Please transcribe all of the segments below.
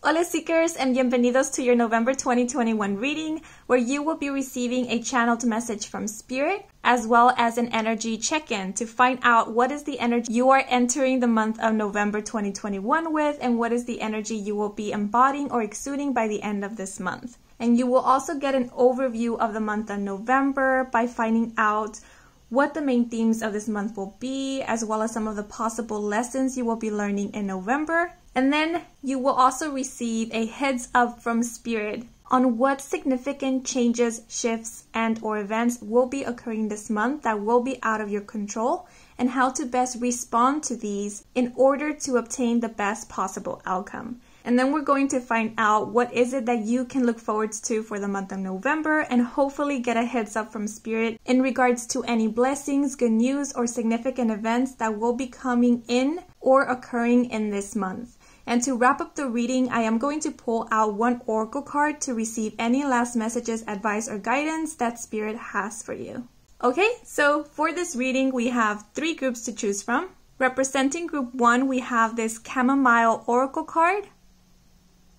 Hola Seekers, and bienvenidos to your November 2021 reading, where you will be receiving a channeled message from Spirit, as well as an energy check-in to find out what is the energy you are entering the month of November 2021 with, and what is the energy you will be embodying or exuding by the end of this month. And you will also get an overview of the month of November by finding out what the main themes of this month will be, as well as some of the possible lessons you will be learning in November. And then you will also receive a heads up from Spirit on what significant changes, shifts, and or events will be occurring this month that will be out of your control, and how to best respond to these in order to obtain the best possible outcome. And then we're going to find out what is it that you can look forward to for the month of November, and hopefully get a heads up from Spirit in regards to any blessings, good news, or significant events that will be coming in or occurring in this month. And to wrap up the reading, I am going to pull out one oracle card to receive any last messages, advice, or guidance that Spirit has for you. Okay, so for this reading, we have 3 groups to choose from. Representing group 1, we have this chamomile oracle card.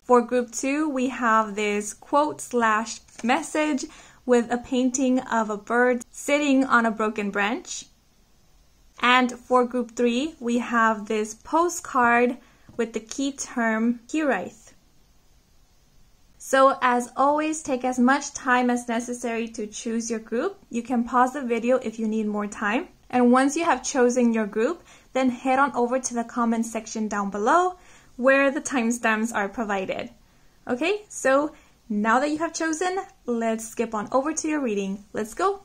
For group 2, we have this quote/message with a painting of a bird sitting on a broken branch. And for group 3, we have this postcard with the key term Kirith. So as always, take as much time as necessary to choose your group. You can pause the video if you need more time. And once you have chosen your group, then head on over to the comment section down below where the timestamps are provided. Okay, so now that you have chosen, let's skip on over to your reading. Let's go!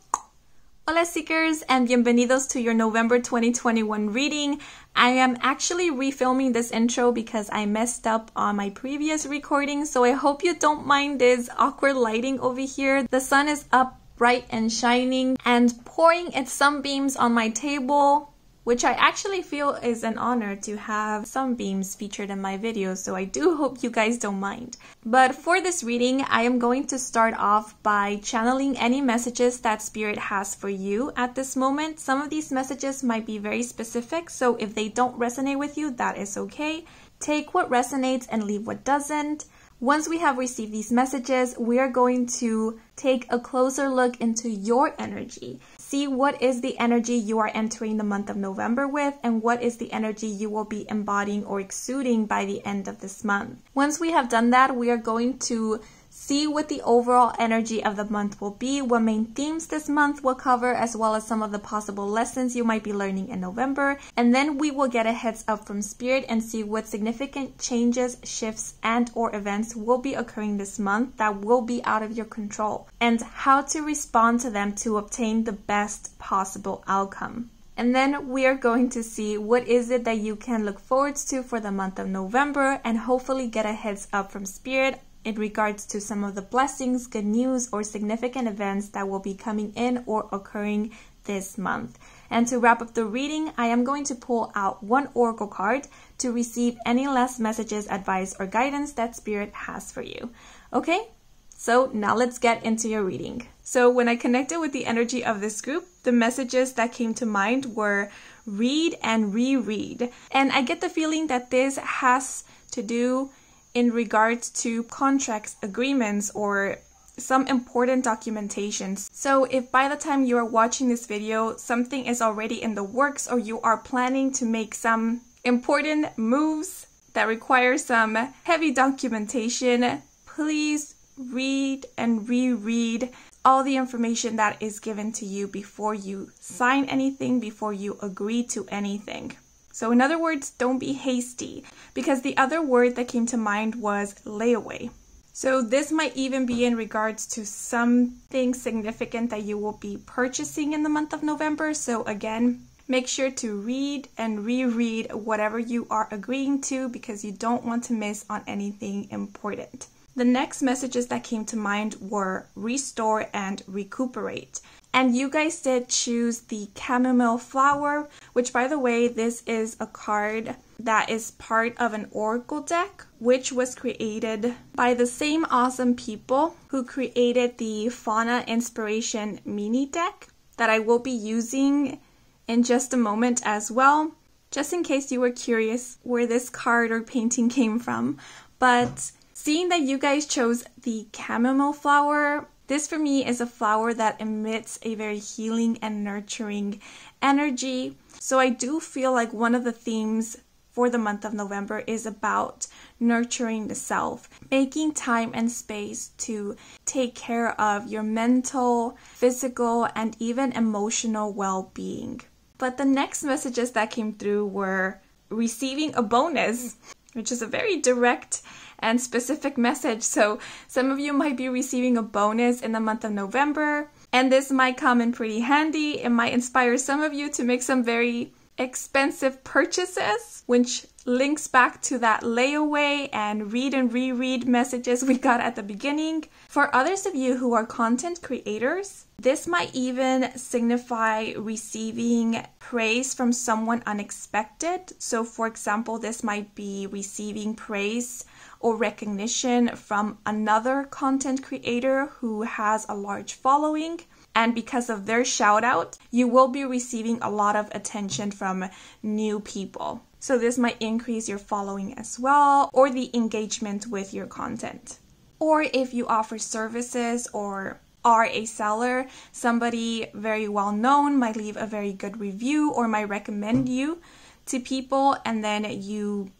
Hola Seekers, and bienvenidos to your November 2021 reading. I am actually refilming this intro because I messed up on my previous recording, so I hope you don't mind this awkward lighting over here. The sun is up bright and shining and pouring its sunbeams on my table, which I actually feel is an honor to have sunbeams featured in my videos, so I do hope you guys don't mind. But for this reading, I am going to start off by channeling any messages that Spirit has for you at this moment. Some of these messages might be very specific, so if they don't resonate with you, that is okay. Take what resonates and leave what doesn't. Once we have received these messages, we are going to take a closer look into your energy. See what is the energy you are entering the month of November with, and what is the energy you will be embodying or exuding by the end of this month. Once we have done that, we are going to see what the overall energy of the month will be, what main themes this month will cover, as well as some of the possible lessons you might be learning in November. And then we will get a heads up from Spirit and see what significant changes, shifts, and or events will be occurring this month that will be out of your control, and how to respond to them to obtain the best possible outcome. And then we are going to see what is it that you can look forward to for the month of November, and hopefully get a heads up from Spirit in regards to some of the blessings, good news, or significant events that will be coming in or occurring this month. And to wrap up the reading, I am going to pull out one oracle card to receive any last messages, advice, or guidance that Spirit has for you. Okay, so now let's get into your reading. So when I connected with the energy of this group, the messages that came to mind were read and reread. And I get the feeling that this has to do in regards to contracts, agreements, or some important documentations. So if by the time you are watching this video, something is already in the works, or you are planning to make some important moves that require some heavy documentation, please read and reread all the information that is given to you before you sign anything, before you agree to anything. So in other words, don't be hasty, because the other word that came to mind was layaway. So this might even be in regards to something significant that you will be purchasing in the month of November. So again, make sure to read and reread whatever you are agreeing to, because you don't want to miss on anything important. The next messages that came to mind were restore and recuperate. And you guys did choose the chamomile flower, which, by the way, this is a card that is part of an oracle deck, which was created by the same awesome people who created the Fauna Inspiration mini deck that I will be using in just a moment as well, just in case you were curious where this card or painting came from. But seeing that you guys chose the chamomile flower, this for me is a flower that emits a very healing and nurturing energy. So I do feel like one of the themes for the month of November is about nurturing the self, making time and space to take care of your mental, physical, and even emotional well-being. But the next messages that came through were receiving a bonus, which is a very direct and specific message. So some of you might be receiving a bonus in the month of November, and this might come in pretty handy. It might inspire some of you to make some very expensive purchases, which links back to that layaway and read and reread messages we got at the beginning. For others of you who are content creators, this might even signify receiving praise from someone unexpected. So for example, this might be receiving praise or recognition from another content creator who has a large following. And because of their shout out, you will be receiving a lot of attention from new people. So this might increase your following as well, or the engagement with your content. Or if you offer services or are a seller, somebody very well known might leave a very good review or might recommend you to people, and then you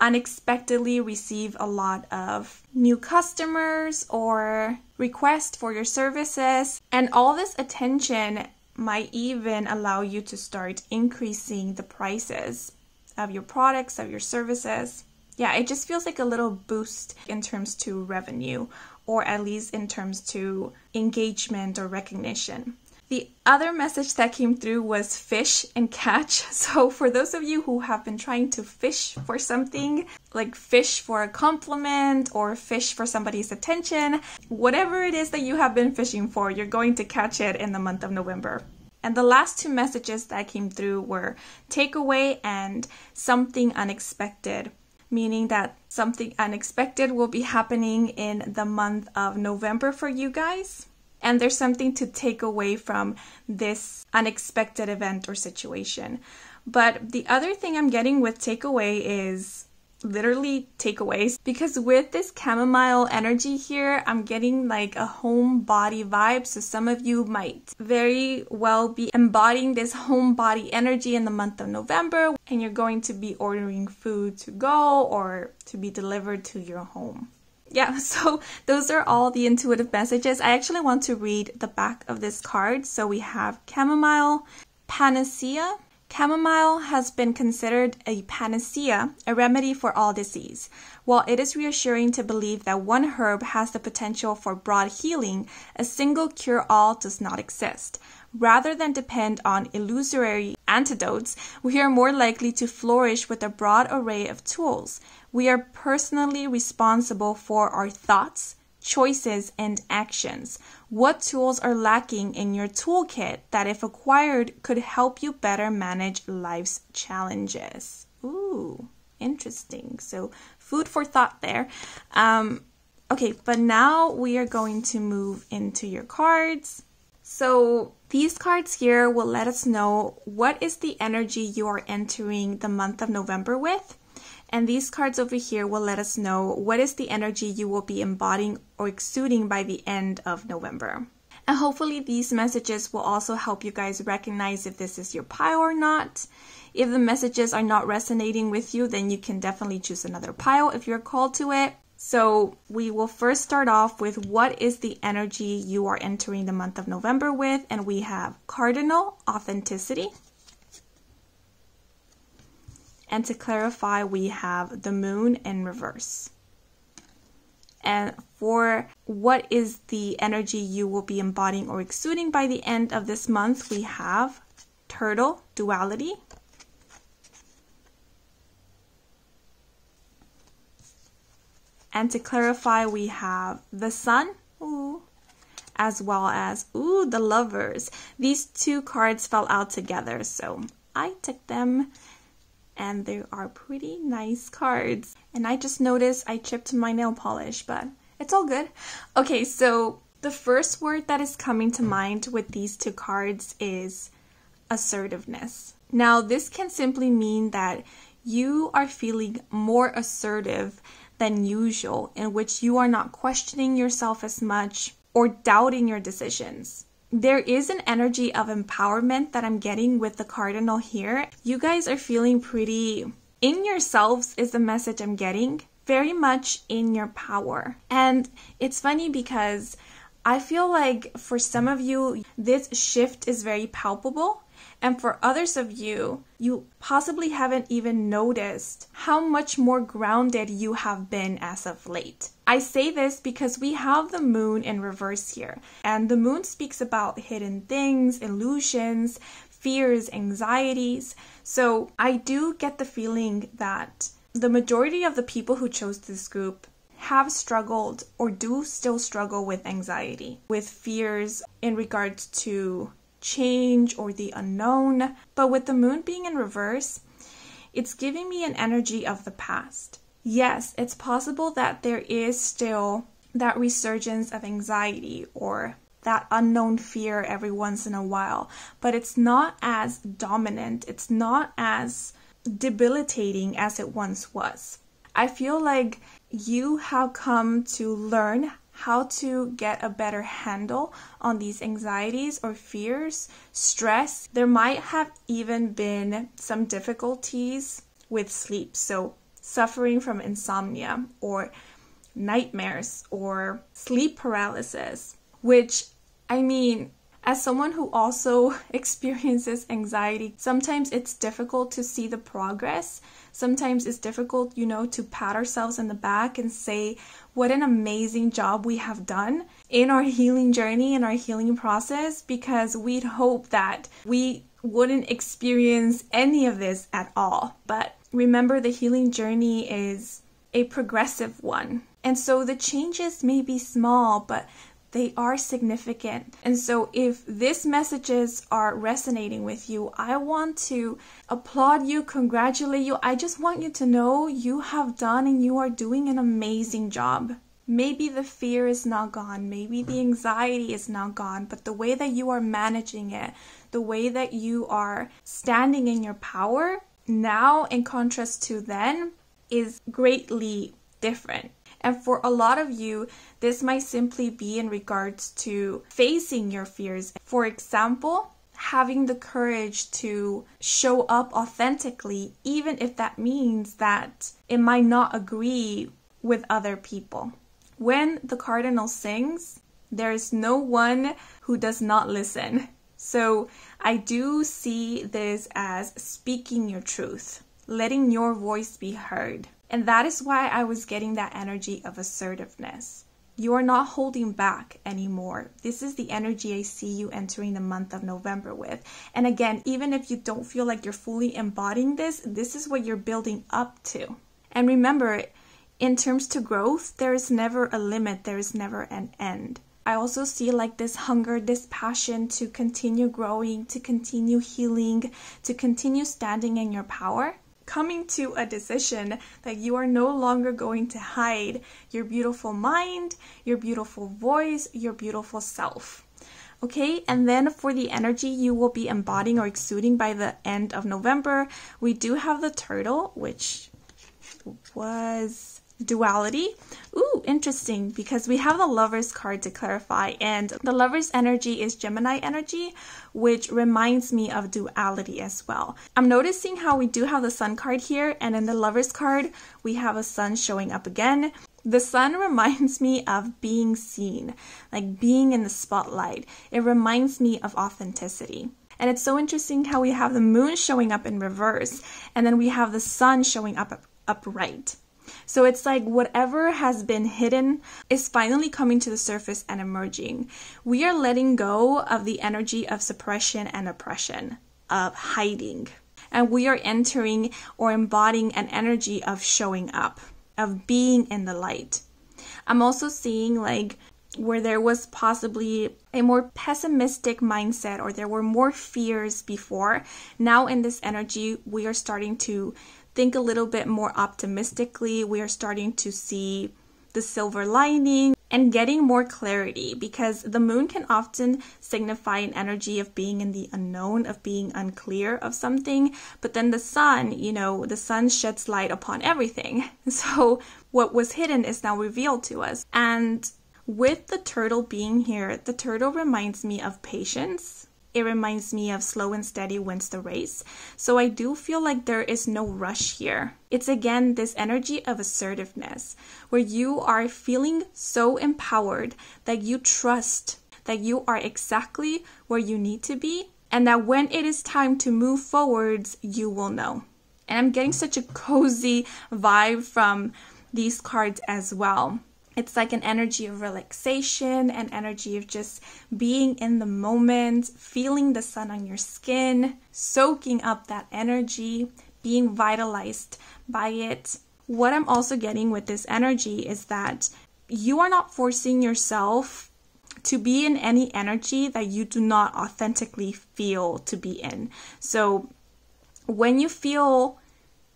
unexpectedly receive a lot of new customers or requests for your services. And all this attention might even allow you to start increasing the prices of your products, of your services. Yeah, it just feels like a little boost in terms to revenue, or at least in terms to engagement or recognition. The other message that came through was fish and catch. So for those of you who have been trying to fish for something, like fish for a compliment or fish for somebody's attention, whatever it is that you have been fishing for, you're going to catch it in the month of November. And the last two messages that came through were takeaway and something unexpected, meaning that something unexpected will be happening in the month of November for you guys. And there's something to take away from this unexpected event or situation. But the other thing I'm getting with takeaway is literally takeaways, because with this chamomile energy here, I'm getting like a home body vibe. So some of you might very well be embodying this home body energy in the month of November, and you're going to be ordering food to go or to be delivered to your home. Yeah, so those are all the intuitive messages. I actually want to read the back of this card. So we have chamomile, panacea. Chamomile has been considered a panacea, a remedy for all disease. While it is reassuring to believe that one herb has the potential for broad healing, a single cure-all does not exist. Rather than depend on illusory antidotes, we are more likely to flourish with a broad array of tools. We are personally responsible for our thoughts, choices, and actions. What tools are lacking in your toolkit that, if acquired, could help you better manage life's challenges? Ooh, interesting. So food for thought there. Okay, but now we are going to move into your cards. So these cards here will let us know what is the energy you are entering the month of November with. And these cards over here will let us know what is the energy you will be embodying or exuding by the end of November. And hopefully these messages will also help you guys recognize if this is your pile or not. If the messages are not resonating with you, then you can definitely choose another pile if you're called to it. So we will first start off with what is the energy you are entering the month of November with. And we have Cardinal, Authenticity. And to clarify, we have the Moon in reverse. And for what is the energy you will be embodying or exuding by the end of this month, we have Turtle, Duality. And to clarify, we have the Sun, ooh, as well as, ooh, the Lovers. These two cards fell out together, so I took them. And they are pretty nice cards. And I just noticed I chipped my nail polish, but it's all good. Okay, so the first word that is coming to mind with these two cards is assertiveness. Now, this can simply mean that you are feeling more assertive than usual, in which you are not questioning yourself as much or doubting your decisions. There is an energy of empowerment that I'm getting with the cardinal here. You guys are feeling pretty in yourselves is the message I'm getting. Very much in your power. And it's funny because I feel like for some of you, this shift is very palpable. And for others of you, you possibly haven't even noticed how much more grounded you have been as of late. I say this because we have the moon in reverse here. And the moon speaks about hidden things, illusions, fears, anxieties. So I do get the feeling that the majority of the people who chose this group have struggled or do still struggle with anxiety, with fears in regards to change or the unknown. But with the moon being in reverse, it's giving me an energy of the past. Yes, it's possible that there is still that resurgence of anxiety or that unknown fear every once in a while, but it's not as dominant. It's not as debilitating as it once was. I feel like you have come to learn how to get a better handle on these anxieties or fears, stress. There might have even been some difficulties with sleep, so suffering from insomnia or nightmares or sleep paralysis, which, I mean, as someone who also experiences anxiety, sometimes it's difficult to see the progress. Sometimes it's difficult, to pat ourselves in the back and say what an amazing job we have done in our healing journey, in our healing process, because we'd hope that we wouldn't experience any of this at all. But remember, the healing journey is a progressive one. And so the changes may be small, but they are significant. And so if these messages are resonating with you, I want to applaud you, congratulate you. I just want you to know you have done and you are doing an amazing job. Maybe the fear is not gone, maybe the anxiety is not gone, but the way that you are managing it, the way that you are standing in your power now in contrast to then is greatly different. And for a lot of you, this might simply be in regards to facing your fears. For example, having the courage to show up authentically, even if that means that it might not agree with other people. When the cardinal sings, there is no one who does not listen. So I do see this as speaking your truth, letting your voice be heard. And that is why I was getting that energy of assertiveness. You are not holding back anymore. This is the energy I see you entering the month of November with. And again, even if you don't feel like you're fully embodying this is what you're building up to. And remember, in terms to growth, there is never a limit. There is never an end. I also see like this hunger, this passion to continue growing, to continue healing, to continue standing in your power. Coming to a decision that you are no longer going to hide your beautiful mind, your beautiful voice, your beautiful self. Okay, and then for the energy you will be embodying or exuding by the end of November, we do have the turtle, which was duality. Ooh, interesting, because we have the Lover's card to clarify, and the Lover's energy is Gemini energy, which reminds me of duality as well. I'm noticing how we do have the Sun card here, and in the Lover's card we have a Sun showing up again. The Sun reminds me of being seen, like being in the spotlight. It reminds me of authenticity. And it's so interesting how we have the Moon showing up in reverse, and then we have the Sun showing up upright. So it's like whatever has been hidden is finally coming to the surface and emerging. We are letting go of the energy of suppression and oppression, of hiding. And we are entering or embodying an energy of showing up, of being in the light. I'm also seeing like where there was possibly a more pessimistic mindset or there were more fears before. Now in this energy, we are starting to think a little bit more optimistically. We are starting to see the silver lining and getting more clarity, because the moon can often signify an energy of being in the unknown, of being unclear of something. But then the sun, the sun sheds light upon everything. So what was hidden is now revealed to us. And with the turtle being here, the turtle reminds me of patience. It reminds me of slow and steady wins the race. So I do feel like there is no rush here. It's again this energy of assertiveness, where you are feeling so empowered that you trust that you are exactly where you need to be, and that when it is time to move forwards, you will know. And I'm getting such a cozy vibe from these cards as well. It's like an energy of relaxation, an energy of just being in the moment, feeling the sun on your skin, soaking up that energy, being vitalized by it. What I'm also getting with this energy is that you are not forcing yourself to be in any energy that you do not authentically feel to be in. So when you feel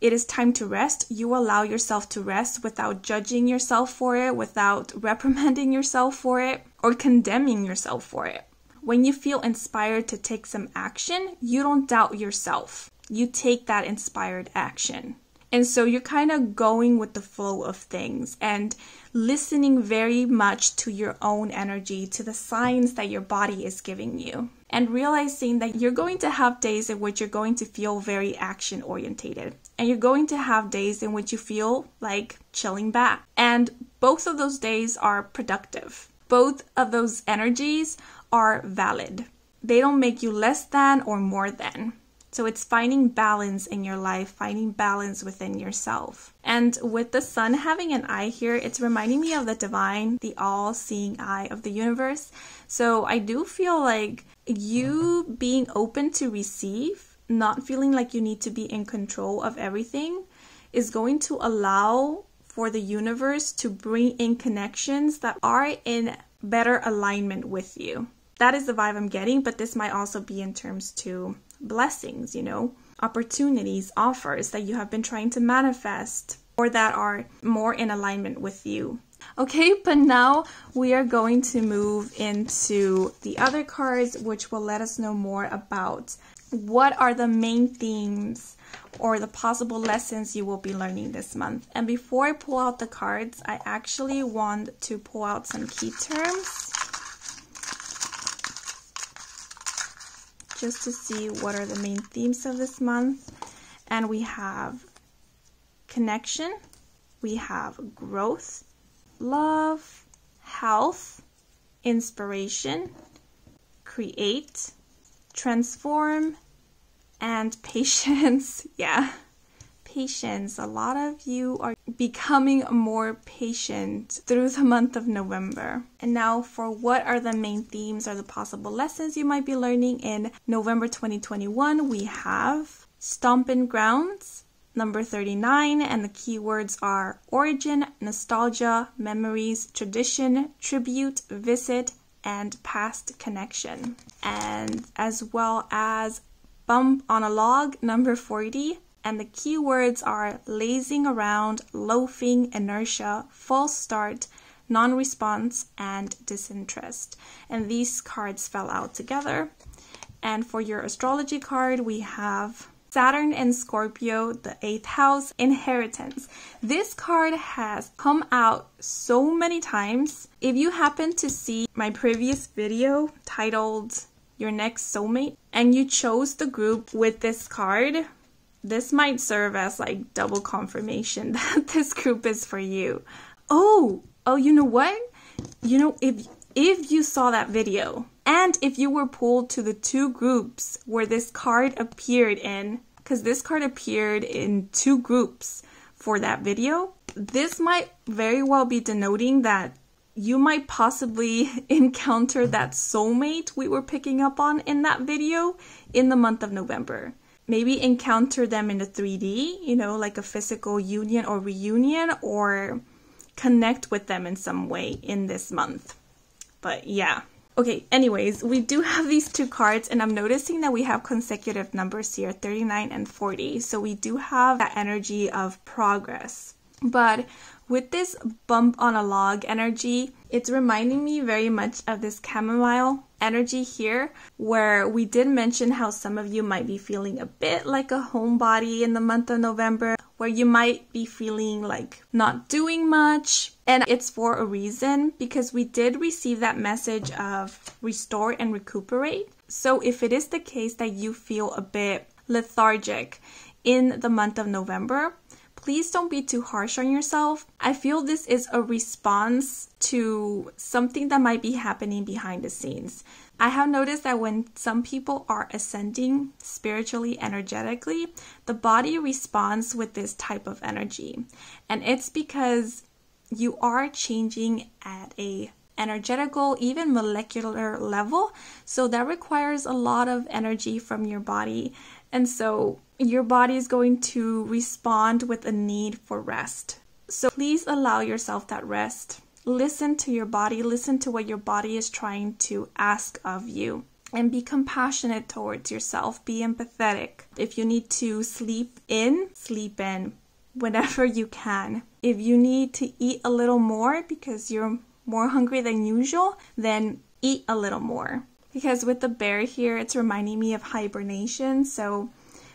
it is time to rest, you allow yourself to rest without judging yourself for it, without reprimanding yourself for it, or condemning yourself for it. When you feel inspired to take some action, you don't doubt yourself. You take that inspired action. And so you're kind of going with the flow of things and listening very much to your own energy, to the signs that your body is giving you. And realizing that you're going to have days in which you're going to feel very action orientated. And you're going to have days in which you feel like chilling back. And both of those days are productive. Both of those energies are valid. They don't make you less than or more than. So it's finding balance in your life, finding balance within yourself. And with the sun having an eye here, it's reminding me of the divine, the all-seeing eye of the universe. So I do feel like you being open to receive, not feeling like you need to be in control of everything, is going to allow for the universe to bring in connections that are in better alignment with you. That is the vibe I'm getting, but this might also be in terms to blessings, opportunities, offers that you have been trying to manifest or that are more in alignment with you. Okay, but now we are going to move into the other cards, which will let us know more about what are the main themes or the possible lessons you will be learning this month. And before I pull out the cards, I actually want to pull out some key terms just to see what are the main themes of this month. And we have connection, we have growth, love, health, inspiration, create, transform, and patience. Yeah, patience. A lot of you are becoming more patient through the month of November. And now for what are the main themes or the possible lessons you might be learning in November 2021, we have Stompin' Grounds, number 39, and the keywords are origin, nostalgia, memories, tradition, tribute, visit, and past connection. And as well as Bump on a Log, number 40, and the keywords are lazing around, loafing, inertia, false start, non-response, and disinterest. And these cards fell out together. And for your astrology card, we have Saturn and Scorpio, the 8th house, inheritance. This card has come out so many times. If you happen to see my previous video titled Your Next Soulmate, and you chose the group with this card, this might serve as like double confirmation that this group is for you. Oh, you know what? If you saw that video, and if you were pulled to the two groups where this card appeared in, because this card appeared in two groups for that video, this might very well be denoting that you might possibly encounter that soulmate we were picking up on in that video in the month of November. Maybe encounter them in the 3D, like a physical union or reunion, or connect with them in some way in this month. But yeah. Okay, anyways, we do have these two cards, and I'm noticing that we have consecutive numbers here, 39 and 40. So we do have that energy of progress. But with this bump on a log energy, it's reminding me very much of this chamomile energy here, where we did mention how some of you might be feeling a bit like a homebody in the month of November, where you might be feeling like not doing much. And it's for a reason, because we did receive that message of restore and recuperate. So if it is the case that you feel a bit lethargic in the month of November, please don't be too harsh on yourself. I feel this is a response to something that might be happening behind the scenes. I have noticed that when some people are ascending spiritually, energetically, the body responds with this type of energy. And it's because you are changing at a energetical, even molecular level. So that requires a lot of energy from your body. And so your body is going to respond with a need for rest. So please allow yourself that rest. Listen to your body. Listen to what your body is trying to ask of you. And be compassionate towards yourself. Be empathetic. If you need to sleep in whenever you can. If you need to eat a little more because you're more hungry than usual, then eat a little more. Because with the bear here, it's reminding me of hibernation. So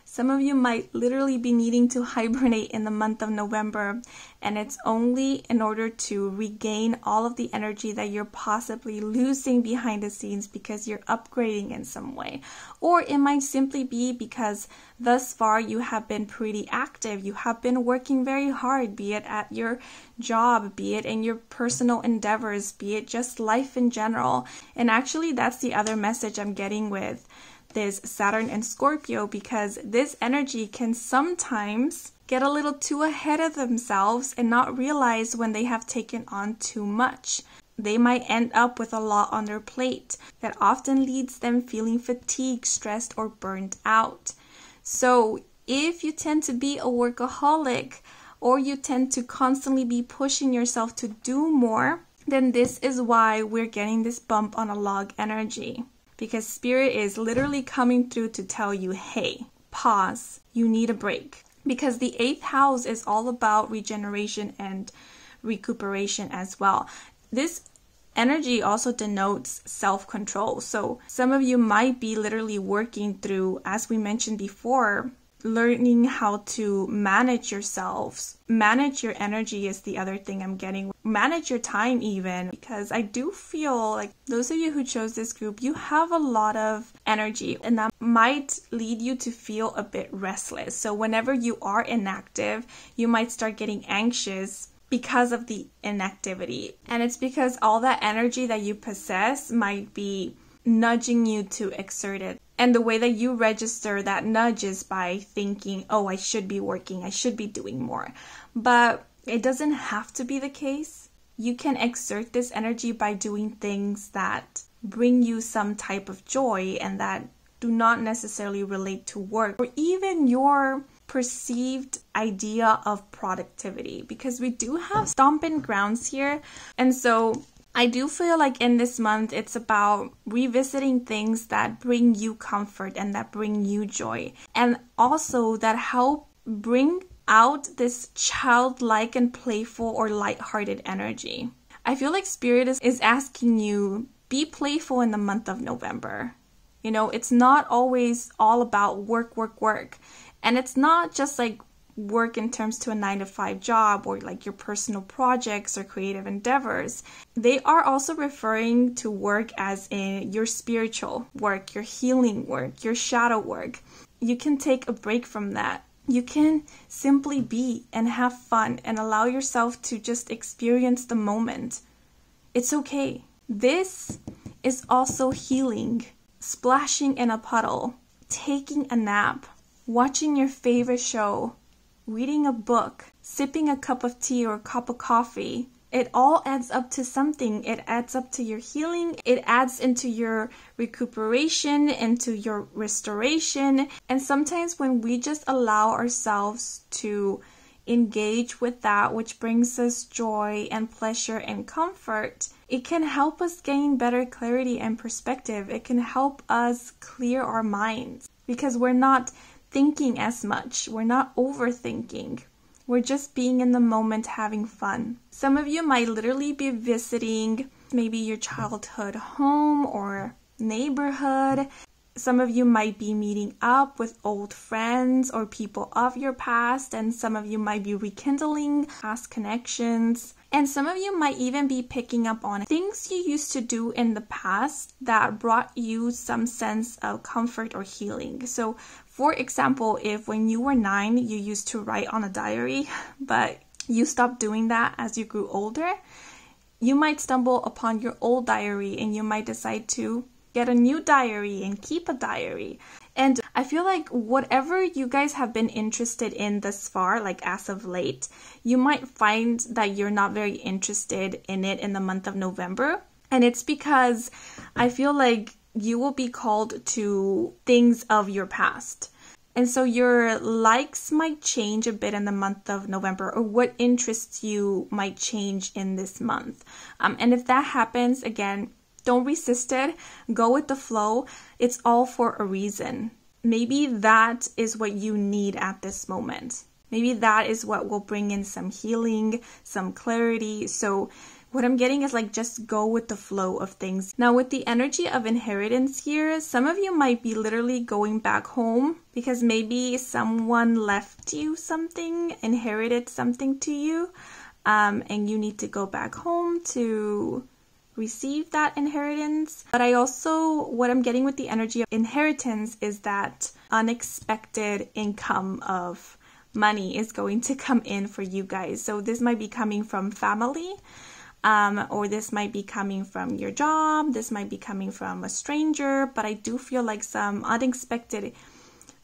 some of you might literally be needing to hibernate in the month of November, and it's only in order to regain all of the energy that you're possibly losing behind the scenes because you're upgrading in some way. Or it might simply be because thus far you have been pretty active. You have been working very hard, be it at your job, be it in your personal endeavors, be it just life in general. And actually, that's the other message I'm getting with this Saturn and Scorpio, because this energy can sometimes get a little too ahead of themselves and not realize when they have taken on too much. They might end up with a lot on their plate that often leads them feeling fatigued, stressed, or burnt out. So if you tend to be a workaholic, or you tend to constantly be pushing yourself to do more, then this is why we're getting this bump on a log energy. Because Spirit is literally coming through to tell you, hey, pause, you need a break. Because the 8th house is all about regeneration and recuperation as well. This energy also denotes self-control. So some of you might be literally working through, as we mentioned before, learning how to manage yourselves. Manage your energy is the other thing I'm getting. Manage your time even, because I do feel like those of you who chose this group, you have a lot of energy, and that might lead you to feel a bit restless. So whenever you are inactive, you might start getting anxious because of the inactivity. And it's because all that energy that you possess might be nudging you to exert it. And the way that you register that nudge is by thinking, oh, I should be working, I should be doing more. But it doesn't have to be the case. You can exert this energy by doing things that bring you some type of joy and that do not necessarily relate to work or even your perceived idea of productivity, because we do have stomping grounds here. And so I do feel like in this month, it's about revisiting things that bring you comfort and that bring you joy. And also that help bring out this childlike and playful or lighthearted energy. I feel like Spirit is asking you, be playful in the month of November. You know, it's not always all about work. And it's not just like work in terms to a 9-to-5 job or like your personal projects or creative endeavors. They are also referring to work as in your spiritual work, your healing work, your shadow work. You can take a break from that. You can simply be and have fun and allow yourself to just experience the moment. It's okay. This is also healing. Splashing in a puddle, taking a nap, watching your favorite show, reading a book, sipping a cup of tea or a cup of coffee. It all adds up to something. It adds up to your healing. It adds into your recuperation, into your restoration. And sometimes when we just allow ourselves to engage with that which brings us joy and pleasure and comfort, it can help us gain better clarity and perspective. It can help us clear our minds because we're not thinking as much. We're not overthinking. We're just being in the moment, having fun. Some of you might literally be visiting maybe your childhood home or neighborhood. Some of you might be meeting up with old friends or people of your past, and some of you might be rekindling past connections. And some of you might even be picking up on things you used to do in the past that brought you some sense of comfort or healing. So, for example, if when you were 9, you used to write on a diary, but you stopped doing that as you grew older, you might stumble upon your old diary and you might decide to get a new diary and keep a diary. And I feel like whatever you guys have been interested in thus far, like as of late, you might find that you're not very interested in it in the month of November. And it's because I feel like you will be called to things of your past. And so your likes might change a bit in the month of November, or what interests you might change in this month. And if that happens, again, don't resist it. Go with the flow. It's all for a reason. Maybe that is what you need at this moment. Maybe that is what will bring in some healing, some clarity. So what I'm getting is like, just go with the flow of things. Now with the energy of inheritance here, some of you might be literally going back home because maybe someone left you something, inherited something to you, and you need to go back home to receive that inheritance. But I also, what I'm getting with the energy of inheritance is that unexpected income of money is going to come in for you guys. So this might be coming from family, or this might be coming from your job, this might be coming from a stranger, but I do feel like some unexpected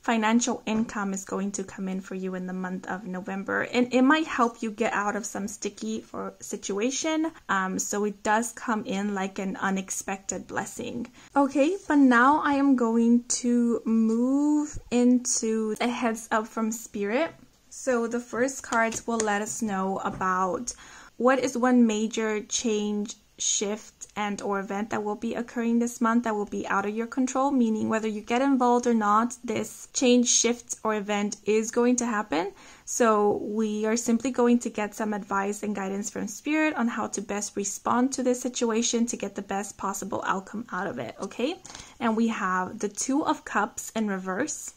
financial income is going to come in for you in the month of November, and it might help you get out of some sticky situation. So it does come in like an unexpected blessing. Okay, but now I am going to move into a heads up from Spirit. So the first cards will let us know about what is one major change, shift, and or event that will be occurring this month that will be out of your control, meaning whether you get involved or not, this change, shift, or event is going to happen. So we are simply going to get some advice and guidance from Spirit on how to best respond to this situation to get the best possible outcome out of it, okay? And we have the 2 of Cups in reverse.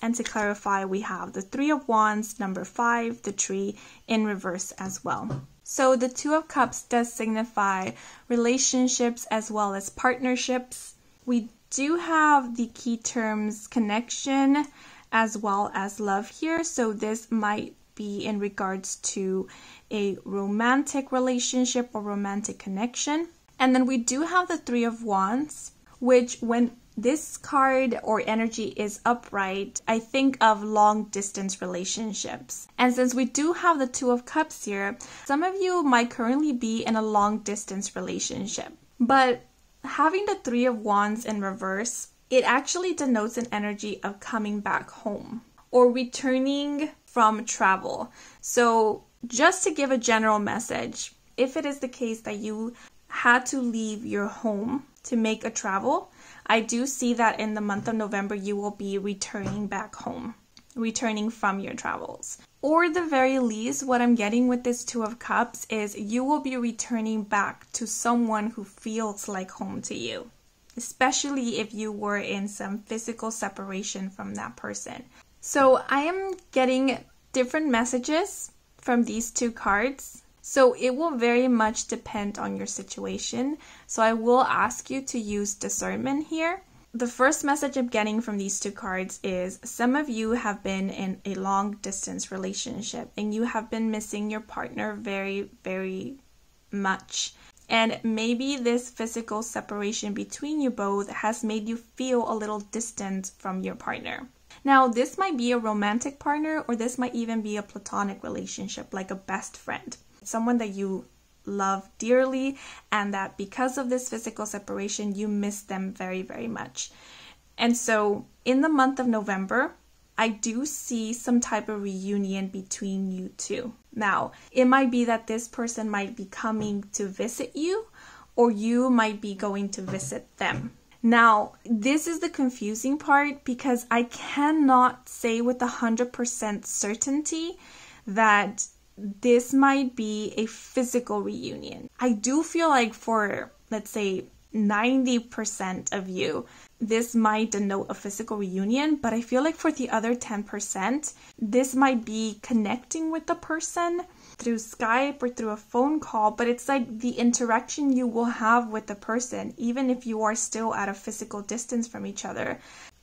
And to clarify, we have the 3 of Wands, number 5, the Tree in reverse as well. So the 2 of Cups does signify relationships as well as partnerships. We do have the key terms connection as well as love here. So this might be in regards to a romantic relationship or romantic connection. And then we do have the 3 of Wands, which when this card or energy is upright, I think of long distance relationships. And since we do have the 2 of Cups here, some of you might currently be in a long distance relationship. But having the 3 of Wands in reverse, it actually denotes an energy of coming back home or returning from travel. So just to give a general message, if it is the case that you had to leave your home to make a travel, I do see that in the month of November, you will be returning back home, returning from your travels. Or the very least, what I'm getting with this 2 of Cups is you will be returning back to someone who feels like home to you, especially if you were in some physical separation from that person. So I am getting different messages from these 2 cards. So it will very much depend on your situation. So I will ask you to use discernment here. The first message I'm getting from these 2 cards is some of you have been in a long distance relationship and you have been missing your partner very, very much. And maybe this physical separation between you both has made you feel a little distant from your partner. Now, this might be a romantic partner, or this might even be a platonic relationship, like a best friend. Someone that you love dearly, and that because of this physical separation, you miss them very, very much. And so in the month of November, I do see some type of reunion between you two. Now, it might be that this person might be coming to visit you, or you might be going to visit them. Now, this is the confusing part because I cannot say with 100% certainty that this might be a physical reunion. I do feel like for, let's say, 90% of you, this might denote a physical reunion, but I feel like for the other 10%, this might be connecting with the person through Skype or through a phone call, but it's like the interaction you will have with the person, even if you are still at a physical distance from each other,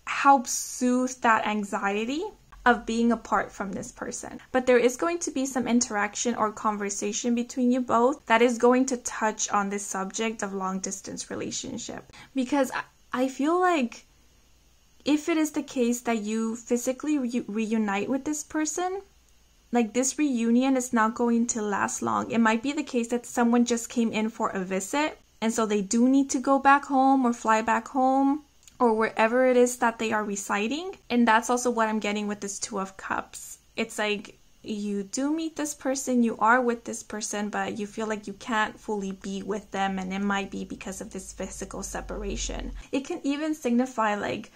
helps soothe that anxiety of being apart from this person. But there is going to be some interaction or conversation between you both that is going to touch on this subject of long distance relationship. Because I feel like if it is the case that you physically reunite with this person, like this reunion is not going to last long. It might be the case that someone just came in for a visit and so they do need to go back home or fly back home or wherever it is that they are residing. And that's also what I'm getting with this Two of Cups. It's like you do meet this person, you are with this person, but you feel like you can't fully be with them, and it might be because of this physical separation. It can even signify like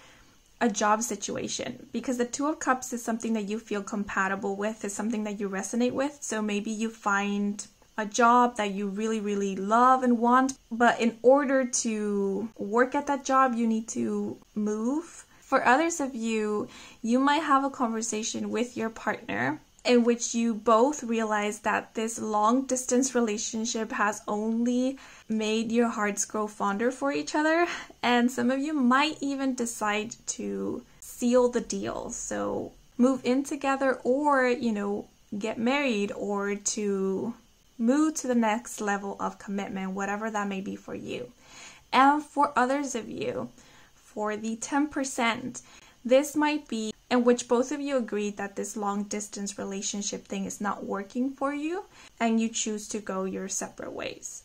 a job situation, because the Two of Cups is something that you feel compatible with, is something that you resonate with. So maybe you find a job that you really, really love and want, but in order to work at that job, you need to move. For others of you, you might have a conversation with your partner in which you both realize that this long distance relationship has only made your hearts grow fonder for each other. And some of you might even decide to seal the deal. So move in together, or, get married, or to move to the next level of commitment, whatever that may be for you. And for others of you, for the 10%, this might be in which both of you agree that this long distance relationship thing is not working for you and you choose to go your separate ways.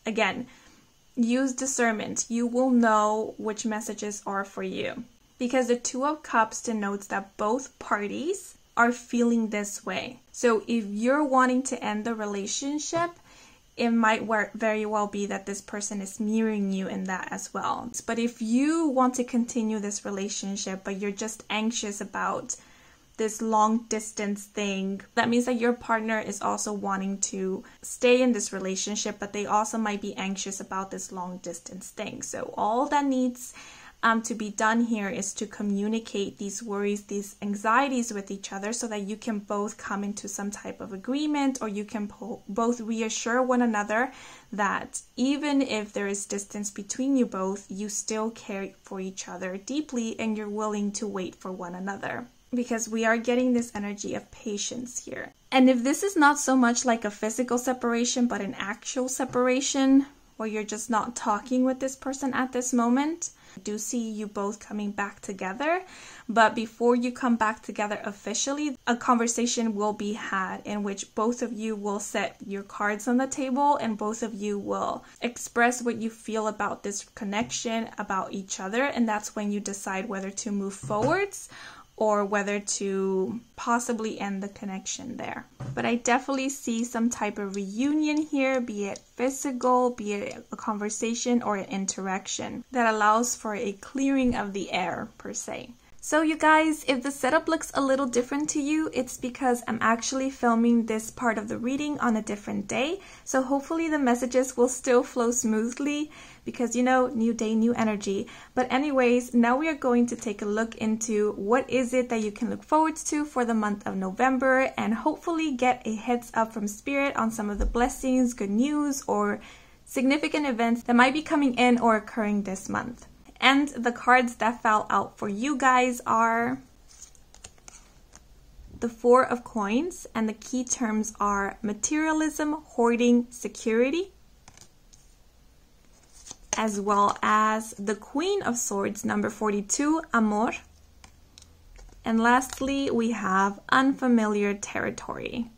Again, use discernment. You will know which messages are for you, because the Two of Cups denotes that both parties are feeling this way. So if you're wanting to end the relationship, it might very well be that this person is mirroring you in that as well. But if you want to continue this relationship, but you're just anxious about this long distance thing, that means that your partner is also wanting to stay in this relationship, but they also might be anxious about this long distance thing. So all that needs to be done here is to communicate these worries, these anxieties with each other, so that you can both come into some type of agreement, or you can both reassure one another that even if there is distance between you both, you still care for each other deeply and you're willing to wait for one another. Because we are getting this energy of patience here. And if this is not so much like a physical separation, but an actual separation, where you're just not talking with this person at this moment, I do see you both coming back together. But before you come back together officially, a conversation will be had in which both of you will set your cards on the table and both of you will express what you feel about this connection, about each other. And that's when you decide whether to move forwards or whether to possibly end the connection there. But I definitely see some type of reunion here, be it physical, be it a conversation or an interaction that allows for a clearing of the air per se. So you guys, if the setup looks a little different to you, it's because I'm actually filming this part of the reading on a different day. So hopefully the messages will still flow smoothly because, new day, new energy. But anyways, now we are going to take a look into what is it that you can look forward to for the month of November, and hopefully get a heads up from Spirit on some of the blessings, good news, or significant events that might be coming in or occurring this month. And the cards that fell out for you guys are the Four of Coins, and the key terms are materialism, hoarding, security, as well as the Queen of Swords, number 42, amor. And lastly, we have unfamiliar territory.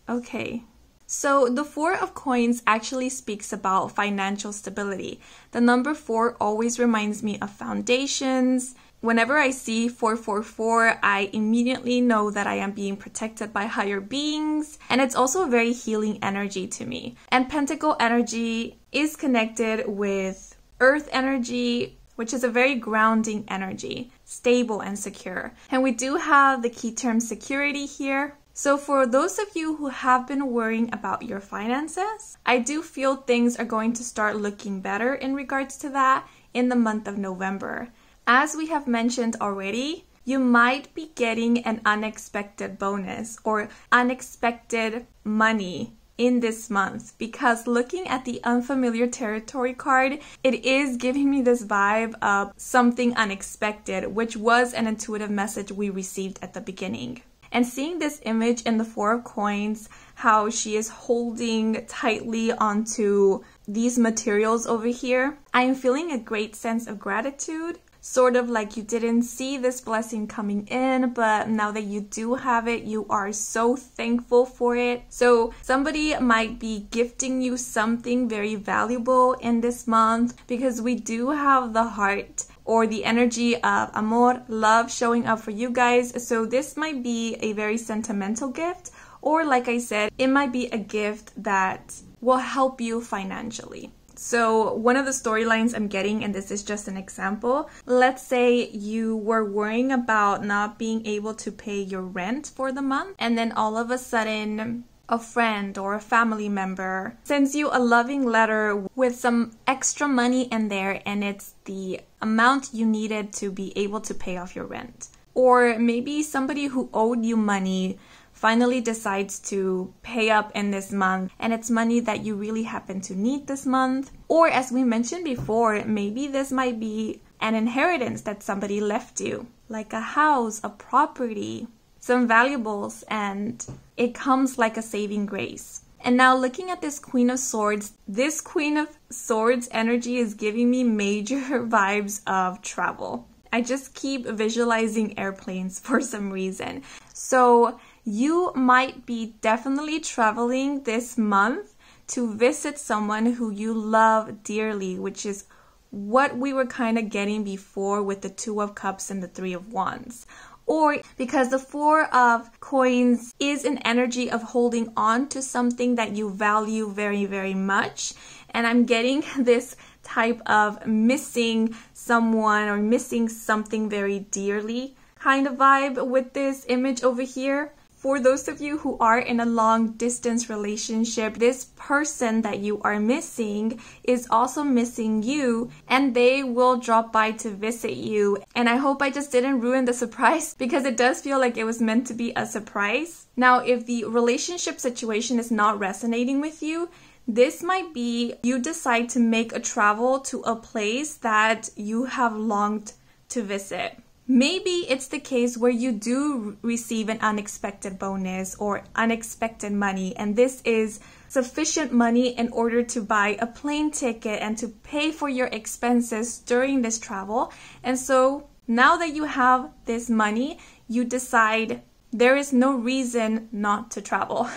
Okay. So the Four of Coins actually speaks about financial stability. The number 4 always reminds me of foundations. Whenever I see 444, I immediately know that I am being protected by higher beings. And it's also a very healing energy to me. And Pentacle energy is connected with Earth energy, which is a very grounding energy, stable and secure. And we do have the key term security here. So for those of you who have been worrying about your finances, I do feel things are going to start looking better in regards to that in the month of November. As we have mentioned already, you might be getting an unexpected bonus or unexpected money in this month, because looking at the unfamiliar territory card, it is giving me this vibe of something unexpected, which was an intuitive message we received at the beginning. And seeing this image in the Four of Coins, how she is holding tightly onto these materials over here, I am feeling a great sense of gratitude. Sort of like you didn't see this blessing coming in, but now that you do have it, you are so thankful for it. So somebody might be gifting you something very valuable in this month, because we do have the heart or the energy of amor, love showing up for you guys. So this might be a very sentimental gift, or like I said, it might be a gift that will help you financially. So one of the storylines I'm getting, and this is just an example, let's say you were worrying about not being able to pay your rent for the month, and then all of a sudden a friend or a family member sends you a loving letter with some extra money in there, and it's the amount you needed to be able to pay off your rent. Or maybe somebody who owed you money finally decides to pay up in this month, and it's money that you really happen to need this month. Or as we mentioned before, maybe this might be an inheritance that somebody left you, like a house, a property, some valuables, and it comes like a saving grace. And now looking at this Queen of Swords, this Queen of Swords energy is giving me major vibes of travel. I just keep visualizing airplanes for some reason. So you might be definitely traveling this month to visit someone who you love dearly, which is what we were kind of getting before with the Two of Cups and the Three of Wands. Or because the Four of Coins is an energy of holding on to something that you value very, very much. And I'm getting this type of missing someone or missing something very dearly kind of vibe with this image over here. For those of you who are in a long distance relationship, this person that you are missing is also missing you, and they will drop by to visit you. And I hope I just didn't ruin the surprise, because it does feel like it was meant to be a surprise. Now, if the relationship situation is not resonating with you, this might be you decide to make a travel to a place that you have longed to visit. Maybe it's the case where you do receive an unexpected bonus or unexpected money, and this is sufficient money in order to buy a plane ticket and to pay for your expenses during this travel. And so now that you have this money, you decide there is no reason not to travel.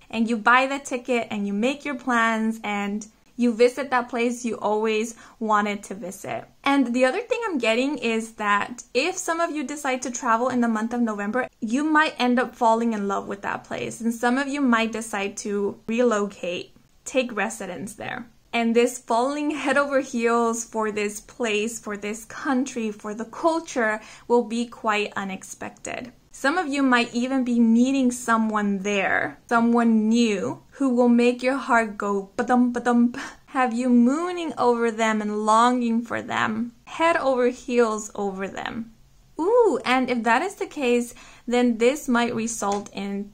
And you buy the ticket and you make your plans and you visit that place you always wanted to visit. And the other thing I'm getting is that if some of you decide to travel in the month of November, you might end up falling in love with that place. And some of you might decide to relocate, take residence there. And this falling head over heels for this place, for this country, for the culture will be quite unexpected. Some of you might even be meeting someone there, someone new, who will make your heart go ba-dum ba-dum, have you mooning over them and longing for them, head over heels over them. Ooh, and if that is the case, then this might result in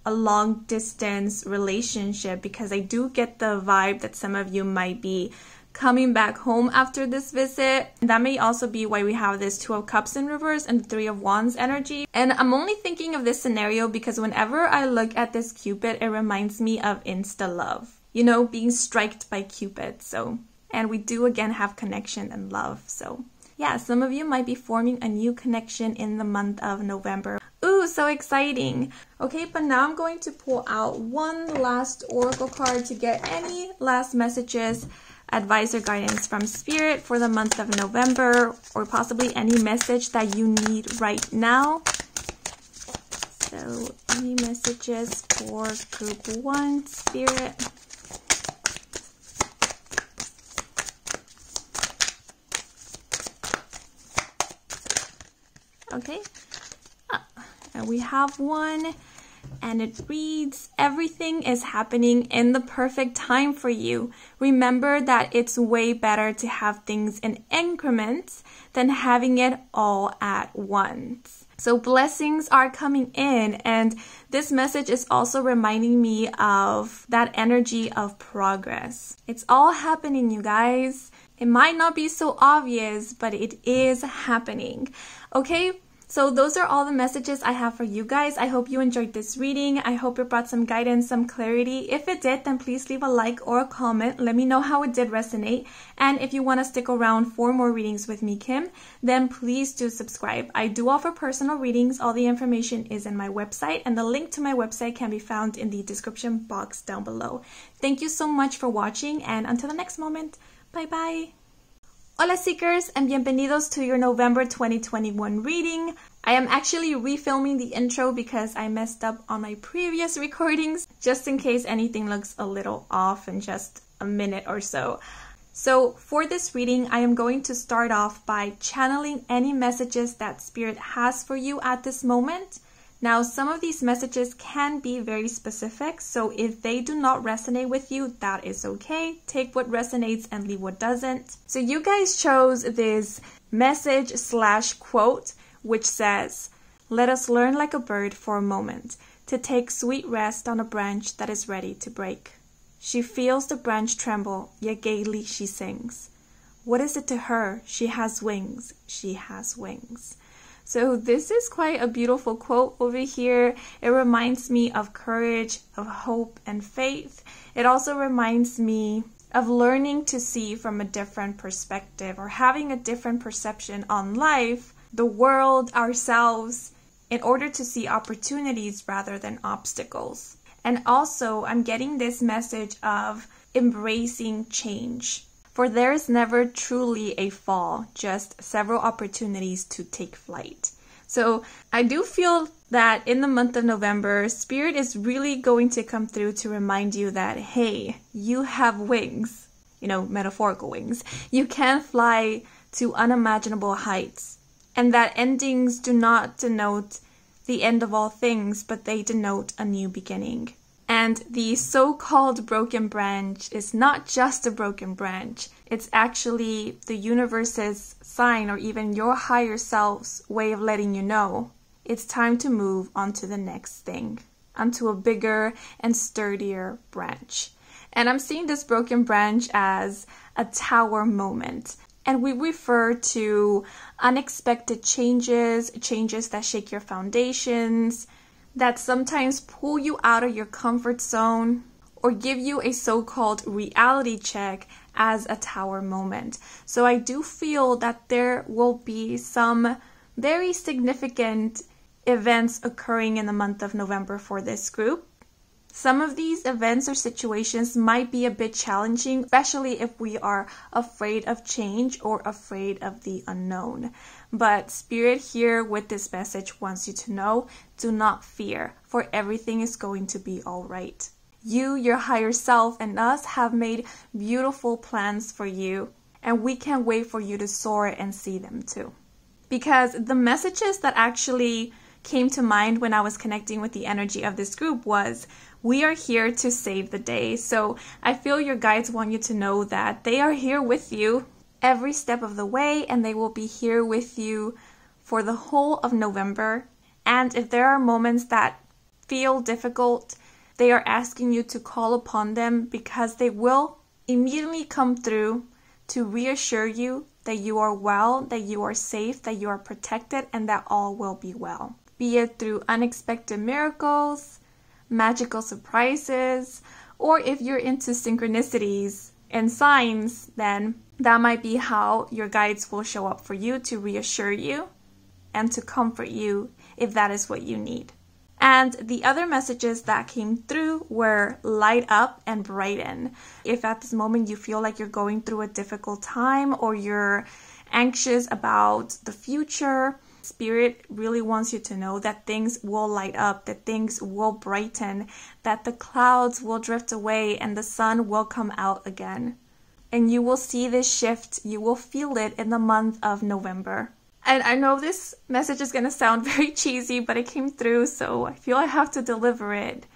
a long distance relationship, because I do get the vibe that some of you might be coming back home after this visit. That may also be why we have this Two of Cups in reverse and the Three of Wands energy. And I'm only thinking of this scenario because whenever I look at this Cupid, it reminds me of Insta love. You know, being striked by Cupid. So, and we do again have connection and love. So yeah, some of you might be forming a new connection in the month of November. Ooh, so exciting. Okay, but now I'm going to pull out one last oracle card to get any last messages, advice or guidance from Spirit for the month of November, or possibly any message that you need right now. So any messages for group 1, Spirit. Okay. And we have one, and it reads, everything is happening in the perfect time for you. Remember that it's way better to have things in increments than having it all at once. So blessings are coming in, and this message is also reminding me of that energy of progress. It's all happening, you guys. It might not be so obvious, but it is happening. Okay? So those are all the messages I have for you guys. I hope you enjoyed this reading. I hope it brought some guidance, some clarity. If it did, then please leave a like or a comment. Let me know how it did resonate. And if you want to stick around for more readings with me, Kim, then please do subscribe. I do offer personal readings. All the information is in my website, and the link to my website can be found in the description box down below. Thank you so much for watching, and until the next moment, bye-bye. Hola Seekers, and bienvenidos to your November 2021 reading. I am actually refilming the intro because I messed up on my previous recordings, just in case anything looks a little off in just a minute or so. So for this reading, I am going to start off by channeling any messages that Spirit has for you at this moment. Now, some of these messages can be very specific, so if they do not resonate with you, that is okay. Take what resonates and leave what doesn't. So you guys chose this message/quote, which says, "Let us learn like a bird for a moment, to take sweet rest on a branch that is ready to break. She feels the branch tremble, yet gaily she sings. What is it to her? She has wings, she has wings." So this is quite a beautiful quote over here. It reminds me of courage, of hope, and faith. It also reminds me of learning to see from a different perspective, or having a different perception on life, the world, ourselves, in order to see opportunities rather than obstacles. And also, I'm getting this message of embracing change. For there is never truly a fall, just several opportunities to take flight. So I do feel that in the month of November, Spirit is really going to come through to remind you that, hey, you have wings, metaphorical wings. You can fly to unimaginable heights. And that endings do not denote the end of all things, but they denote a new beginning. And the so-called broken branch is not just a broken branch. It's actually the universe's sign, or even your higher self's way of letting you know it's time to move on to the next thing, onto a bigger and sturdier branch. And I'm seeing this broken branch as a tower moment. And we refer to unexpected changes that shake your foundations, that sometimes pull you out of your comfort zone, or give you a so-called reality check as a tower moment. So I do feel that there will be some very significant events occurring in the month of November for this group. Some of these events or situations might be a bit challenging, especially if we are afraid of change or afraid of the unknown. But Spirit here with this message wants you to know, do not fear, for everything is going to be all right. You, your higher self, and us have made beautiful plans for you, and we can't wait for you to soar and see them too. Because the messages that actually came to mind when I was connecting with the energy of this group was, we are here to save the day. So I feel your guides want you to know that they are here with you every step of the way, and they will be here with you for the whole of November. And if there are moments that feel difficult, they are asking you to call upon them, because they will immediately come through to reassure you that you are well, that you are safe, that you are protected, and that all will be well. Be it through unexpected miracles, magical surprises, or if you're into synchronicities and signs, then that might be how your guides will show up for you to reassure you and to comfort you if that is what you need. And the other messages that came through were light up and brighten. If at this moment you feel like you're going through a difficult time, or you're anxious about the future, Spirit really wants you to know that things will light up, that things will brighten, that the clouds will drift away and the sun will come out again. And you will see this shift, you will feel it in the month of November. And I know this message is going to sound very cheesy, but it came through, so I feel I have to deliver it.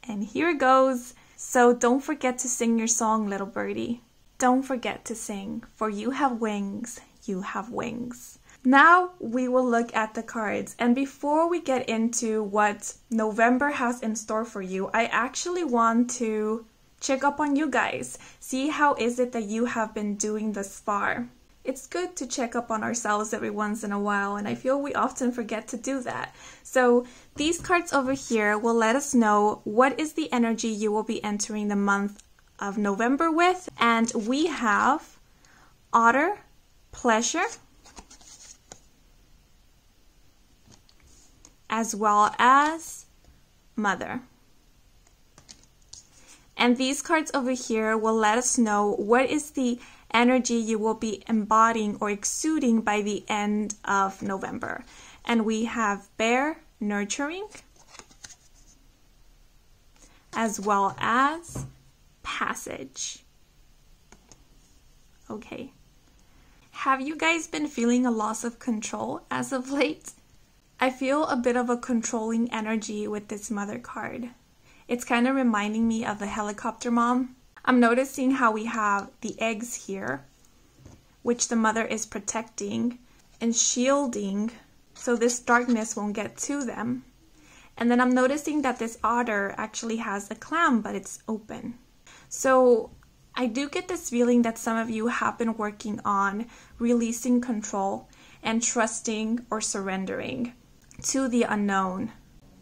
And here it goes. So don't forget to sing your song, little birdie. Don't forget to sing, for you have wings, you have wings. Now we will look at the cards. And before we get into what November has in store for you, I actually want to check up on you guys. See how is it that you have been doing thus far. It's good to check up on ourselves every once in a while, and I feel we often forget to do that. So these cards over here will let us know what is the energy you will be entering the month of November with. And we have Otter, Pleasure, as well as Mother. And these cards over here will let us know what is the energy you will be embodying or exuding by the end of November. And we have Bear, Nurturing, as well as Passage. Okay. Have you guys been feeling a loss of control as of late? I feel a bit of a controlling energy with this Mother card. It's kind of reminding me of the helicopter mom. I'm noticing how we have the eggs here, which the mother is protecting and shielding so this darkness won't get to them. And then I'm noticing that this otter actually has a clam, but it's open. So I do get this feeling that some of you have been working on releasing control and trusting or surrendering to the unknown,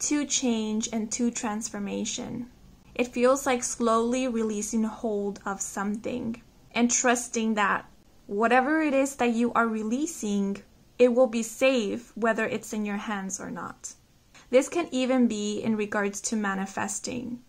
to change and to transformation. It feels like slowly releasing hold of something and trusting that whatever it is that you are releasing, it will be safe whether it's in your hands or not. This can even be in regards to manifesting,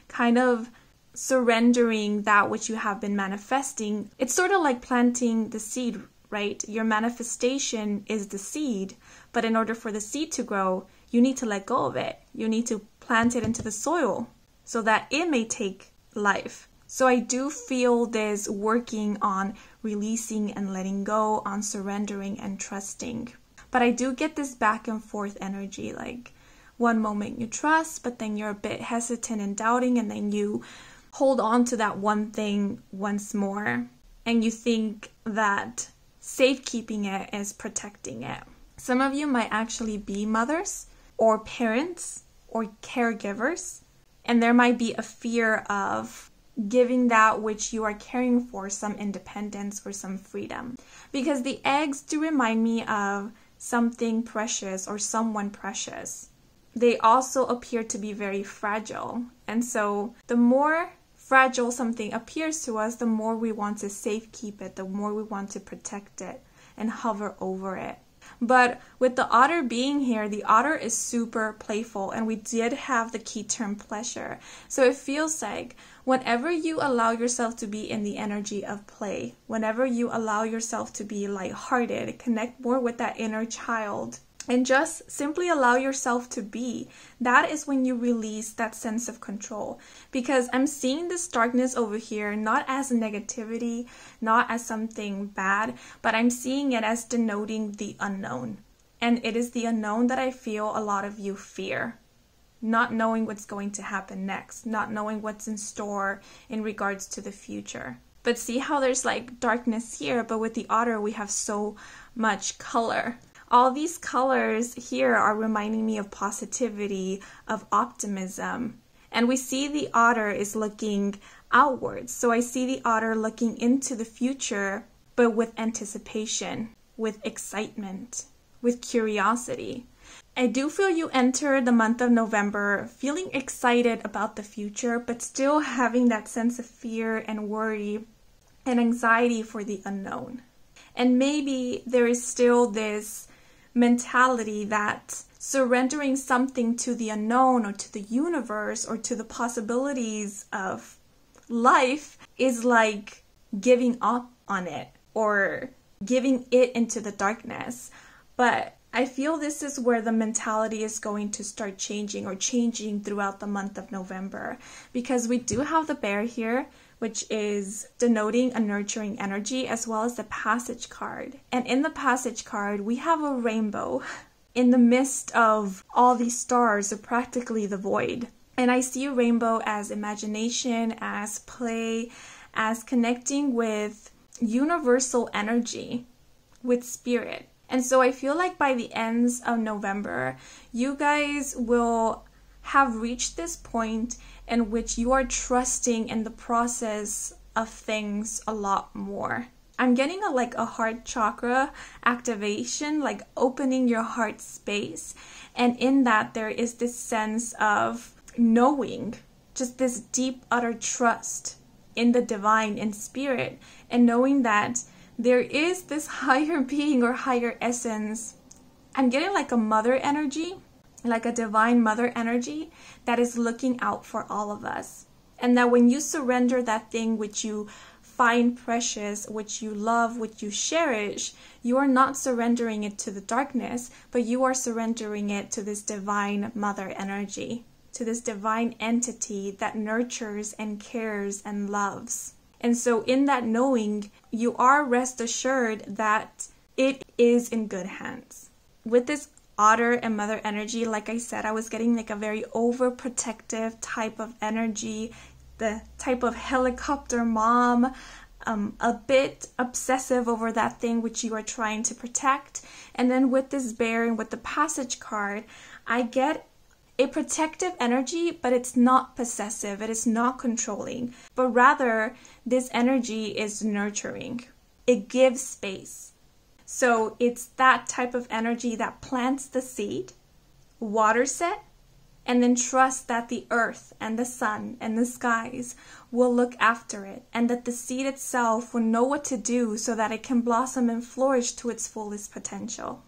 kind of surrendering that which you have been manifesting. It's sort of like planting the seed, right? Your manifestation is the seed, but in order for the seed to grow, you need to let go of it. You need to plant it into the soil so that it may take life. So I do feel this working on releasing and letting go, on surrendering and trusting. But I do get this back and forth energy, like one moment you trust, but then you're a bit hesitant and doubting, and then you hold on to that one thing once more, and you think that safekeeping it is protecting it. Some of you might actually be mothers or parents or caregivers, and there might be a fear of giving that which you are caring for some independence or some freedom. Because the eggs do remind me of something precious or someone precious. They also appear to be very fragile. And so the more fragile something appears to us, the more we want to safekeep it, the more we want to protect it and hover over it. But with the otter being here, the otter is super playful, and we did have the key term pleasure. So it feels like whenever you allow yourself to be in the energy of play, whenever you allow yourself to be lighthearted, connect more with that inner child, and just simply allow yourself to be, that is when you release that sense of control. Because I'm seeing this darkness over here not as negativity, not as something bad, but I'm seeing it as denoting the unknown. And it is the unknown that I feel a lot of you fear. Not knowing what's going to happen next, not knowing what's in store in regards to the future. But see how there's like darkness here, but with the otter we have so much color. All these colors here are reminding me of positivity, of optimism. And we see the otter is looking outwards. So I see the otter looking into the future, but with anticipation, with excitement, with curiosity. I do feel you enter the month of November feeling excited about the future, but still having that sense of fear and worry and anxiety for the unknown. And maybe there is still this mentality that surrendering something to the unknown or to the universe or to the possibilities of life is like giving up on it or giving it into the darkness. But I feel this is where the mentality is going to start changing or changing throughout the month of November, because we do have the bear here, which is denoting a nurturing energy, as well as the Passage card. And in the Passage card, we have a rainbow in the midst of all these stars, or practically the void. And I see a rainbow as imagination, as play, as connecting with universal energy, with spirit. And so I feel like by the ends of November, you guys will have reached this point in which you are trusting in the process of things a lot more. I'm getting a heart chakra activation, like opening your heart space. And in that, there is this sense of knowing, just this deep, utter trust in the divine, in spirit, and knowing that there is this higher being or higher essence. I'm getting like a mother energy, like a divine mother energy that is looking out for all of us. And that when you surrender that thing which you find precious, which you love, which you cherish, you are not surrendering it to the darkness, but you are surrendering it to this divine mother energy, to this divine entity that nurtures and cares and loves. And so in that knowing, you are rest assured that it is in good hands. With this otter and mother energy, like I said, I was getting like a very overprotective type of energy, the type of helicopter mom, a bit obsessive over that thing which you are trying to protect. And then with this bear and with the Passage card, I get a protective energy, but it's not possessive, it is not controlling, but rather this energy is nurturing. It gives space. So it's that type of energy that plants the seed, waters it, and then trusts that the earth and the sun and the skies will look after it, and that the seed itself will know what to do so that it can blossom and flourish to its fullest potential.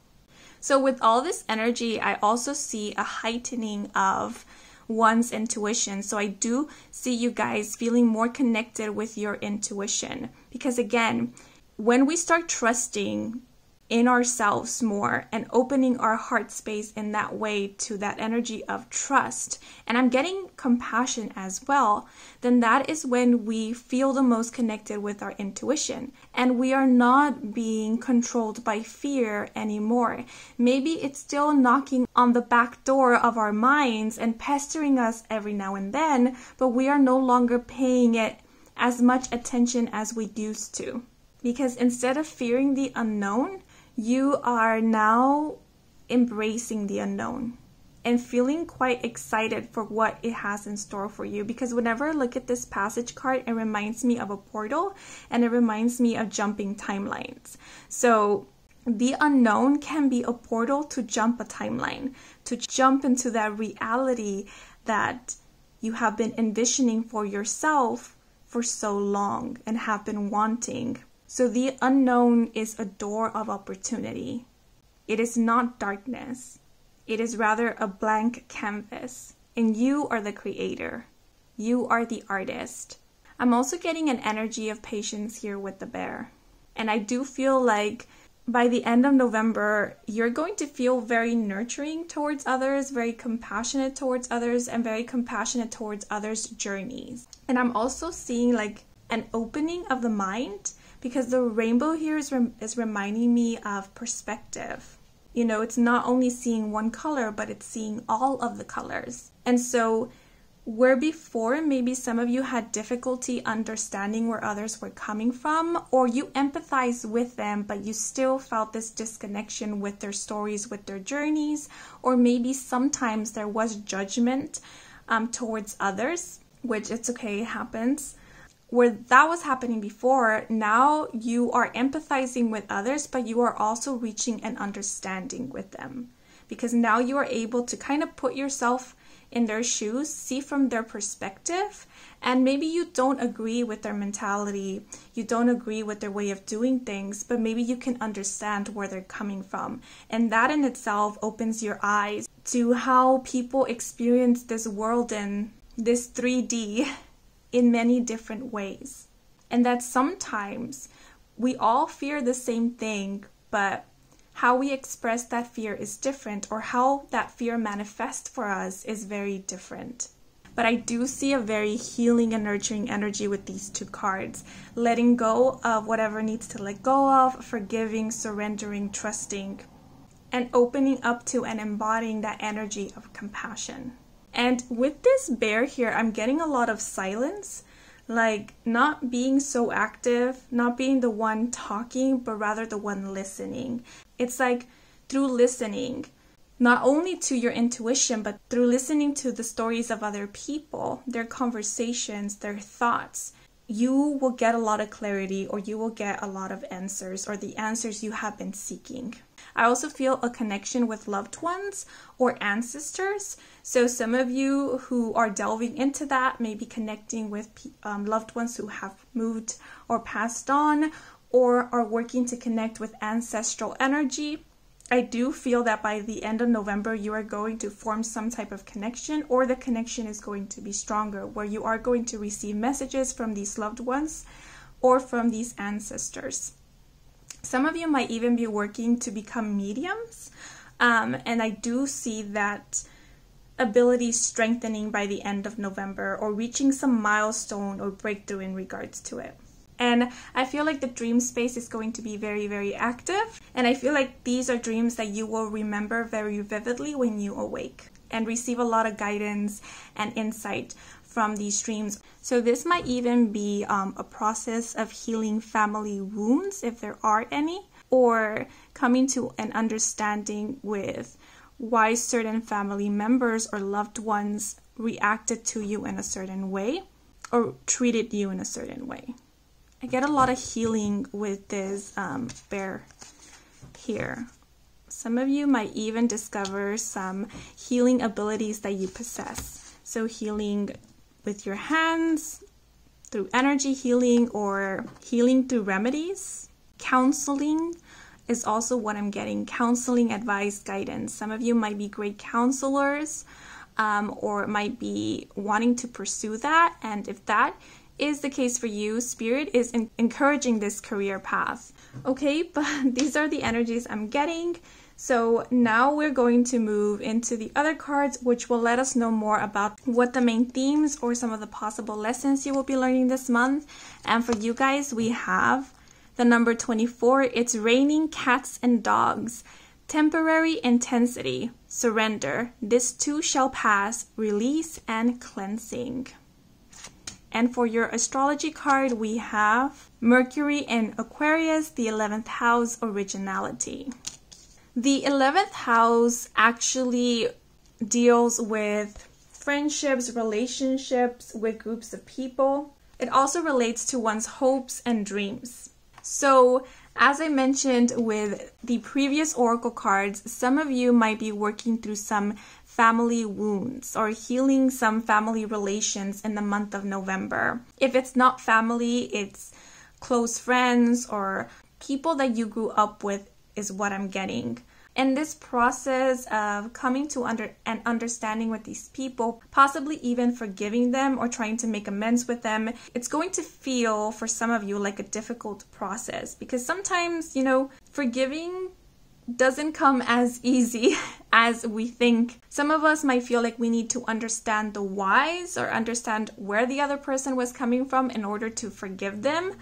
So with all this energy, I also see a heightening of one's intuition. So I do see you guys feeling more connected with your intuition. Because again, when we start trusting in ourselves more and opening our heart space in that way to that energy of trust, and I'm getting compassion as well, then that is when we feel the most connected with our intuition, and we are not being controlled by fear anymore. Maybe it's still knocking on the back door of our minds and pestering us every now and then, but we are no longer paying it as much attention as we used to. Because instead of fearing the unknown, you are now embracing the unknown and feeling quite excited for what it has in store for you. Because whenever I look at this Passage card, it reminds me of a portal, and it reminds me of jumping timelines. So the unknown can be a portal to jump a timeline, to jump into that reality that you have been envisioning for yourself for so long and have been wanting. So the unknown is a door of opportunity. It is not darkness. It is rather a blank canvas. And you are the creator. You are the artist. I'm also getting an energy of patience here with the bear. And I do feel like by the end of November, you're going to feel very nurturing towards others, very compassionate towards others, and very compassionate towards others' journeys. And I'm also seeing like an opening of the mind, because the rainbow here is reminding me of perspective. You know, it's not only seeing one color, but it's seeing all of the colors. And so where before maybe some of you had difficulty understanding where others were coming from, or you empathized with them, but you still felt this disconnection with their stories, with their journeys, or maybe sometimes there was judgment towards others, which it's okay, it happens. Where that was happening before, now you are empathizing with others, but you are also reaching an understanding with them. Because now you are able to kind of put yourself in their shoes, see from their perspective, and maybe you don't agree with their mentality, you don't agree with their way of doing things, but maybe you can understand where they're coming from. And that in itself opens your eyes to how people experience this world in this 3D in many different ways. And that sometimes we all fear the same thing, but how we express that fear is different, or how that fear manifests for us is very different. but I do see a very healing and nurturing energy with these two cards. Letting go of whatever needs to let go of, forgiving, surrendering, trusting, and opening up to and embodying that energy of compassion. And with this bear here, I'm getting a lot of silence, like not being so active, not being the one talking, but rather the one listening. It's like through listening, not only to your intuition, but through listening to the stories of other people, their conversations, their thoughts, you will get a lot of clarity, or you will get a lot of answers, or the answers you have been seeking. I also feel a connection with loved ones or ancestors. So some of you who are delving into that may be connecting with loved ones who have moved or passed on, or are working to connect with ancestral energy. I do feel that by the end of November, you are going to form some type of connection, or the connection is going to be stronger, where you are going to receive messages from these loved ones or from these ancestors. Some of you might even be working to become mediums, and I do see that ability strengthening by the end of November, or reaching some milestone or breakthrough in regards to it. And I feel like the dream space is going to be very, very active, and I feel like these are dreams that you will remember very vividly when you awake and receive a lot of guidance and insight from these dreams. So this might even be a process of healing family wounds, if there are any, or coming to an understanding with why certain family members or loved ones reacted to you in a certain way or treated you in a certain way. I get a lot of healing with this bear here. Some of you might even discover some healing abilities that you possess. So healing with your hands, through energy healing, or healing through remedies. Counseling is also what I'm getting. Counseling, advice, guidance. Some of you might be great counselors, or might be wanting to pursue that. And if that is the case for you, Spirit is encouraging this career path. Okay, but these are the energies I'm getting. So now we're going to move into the other cards, which will let us know more about what the main themes or some of the possible lessons you will be learning this month. And for you guys, we have the number 24. It's raining cats and dogs. Temporary intensity. Surrender. This too shall pass. Release and cleansing. And for your astrology card, we have Mercury in Aquarius, the 11th house, originality. The 11th house actually deals with friendships, relationships with groups of people. It also relates to one's hopes and dreams. So, as I mentioned with the previous oracle cards, some of you might be working through some family wounds or healing some family relations in the month of November. If it's not family, it's close friends or people that you grew up with is what I'm getting. And this process of coming to an understanding with these people, possibly even forgiving them or trying to make amends with them, it's going to feel for some of you like a difficult process, because sometimes, forgiving doesn't come as easy as we think. Some of us might feel like we need to understand the whys or understand where the other person was coming from in order to forgive them.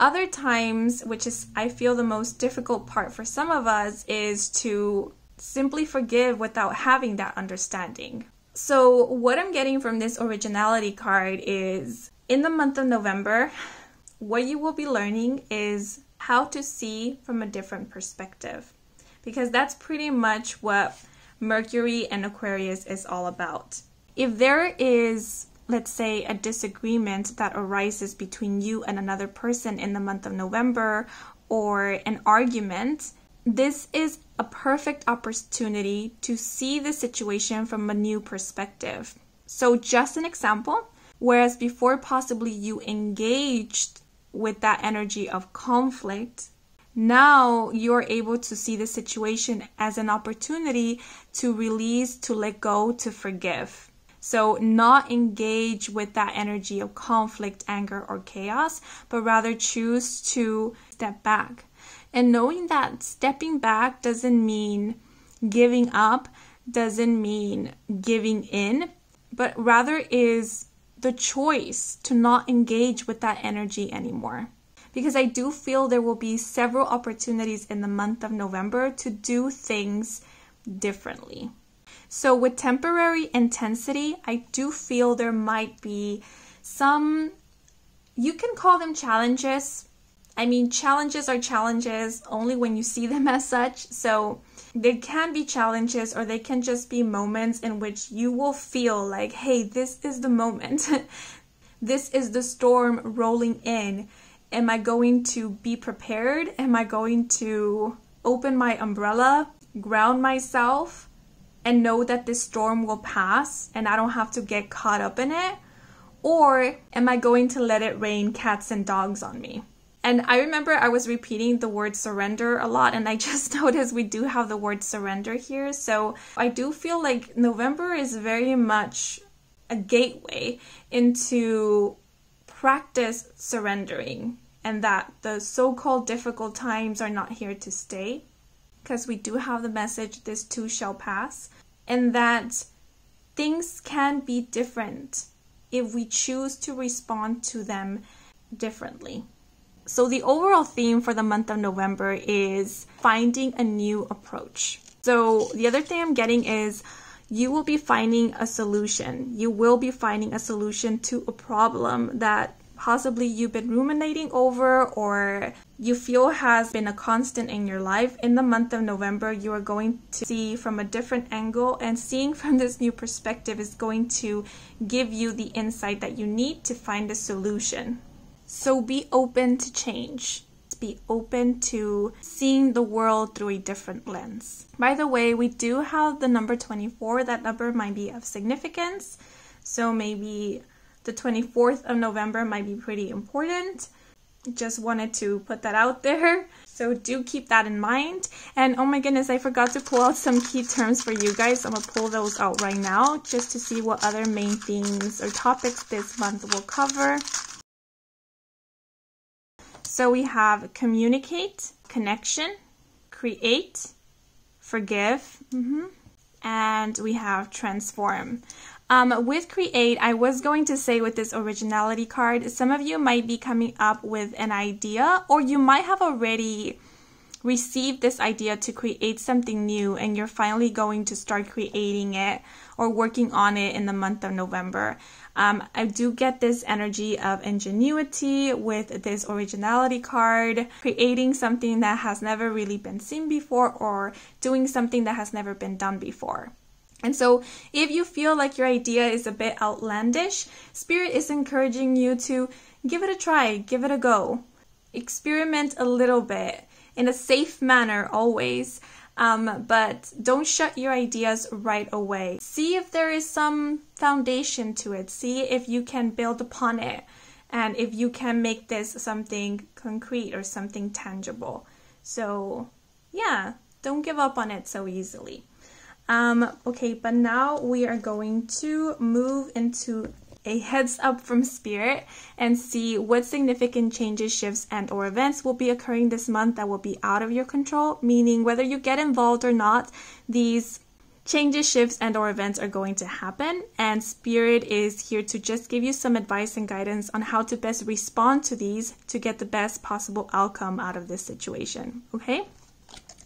Other times, which is I feel the most difficult part for some of us, is to simply forgive without having that understanding. So what I'm getting from this originality card is, in the month of November, what you will be learning is how to see from a different perspective, because that's pretty much what Mercury and Aquarius is all about. If there is, let's say, a disagreement that arises between you and another person in the month of November, or an argument, this is a perfect opportunity to see the situation from a new perspective. So just an example, whereas before possibly you engaged with that energy of conflict, now you're able to see the situation as an opportunity to release, to let go, to forgive. So not engage with that energy of conflict, anger, or chaos, but rather choose to step back. And knowing that stepping back doesn't mean giving up, doesn't mean giving in. but rather is the choice to not engage with that energy anymore. Because I do feel there will be several opportunities in the month of November to do things differently. So with temporary intensity, I do feel there might be some, you can call them challenges. I mean, challenges are challenges only when you see them as such. So they can be challenges, or they can just be moments in which you will feel like, hey, this is the moment. This is the storm rolling in. Am I going to be prepared? Am I going to open my umbrella, ground myself, and know that this storm will pass and I don't have to get caught up in it? Or am I going to let it rain cats and dogs on me? And I remember I was repeating the word surrender a lot, and I just noticed we do have the word surrender here. So I do feel like November is very much a gateway into practice surrendering, and that the so-called difficult times are not here to stay, because we do have the message, this too shall pass, and that things can be different if we choose to respond to them differently. So the overall theme for the month of November is finding a new approach. So the other thing I'm getting is you will be finding a solution. You will be finding a solution to a problem that possibly you've been ruminating over, or you feel has been a constant in your life. In the month of November, you are going to see from a different angle, and seeing from this new perspective is going to give you the insight that you need to find a solution. So be open to change. Be open to seeing the world through a different lens. By the way, we do have the number 24. That number might be of significance. So maybe the 24th of November might be pretty important. Just wanted to put that out there. So do keep that in mind. And oh my goodness, I forgot to pull out some key terms for you guys. I'm going to pull those out right now just to see what other main themes or topics this month will cover. So we have communicate, connection, create, forgive, and we have transform. With create, I was going to say with this originality card, some of you might be coming up with an idea, or you might have already received this idea to create something new, and you're finally going to start creating it or working on it in the month of November. I do get this energy of ingenuity with this originality card, creating something that has never really been seen before, or doing something that has never been done before. And so if you feel like your idea is a bit outlandish, Spirit is encouraging you to give it a try, give it a go. Experiment a little bit in a safe manner always, but don't shut your ideas right away. See if there is some foundation to it. See if you can build upon it, and if you can make this something concrete or something tangible. So yeah, don't give up on it so easily. Okay, but now we are going to move into a heads up from Spirit and see what significant changes, shifts, and or events will be occurring this month that will be out of your control, meaning whether you get involved or not, these changes, shifts, and or events are going to happen, and Spirit is here to just give you some advice and guidance on how to best respond to these to get the best possible outcome out of this situation. Okay,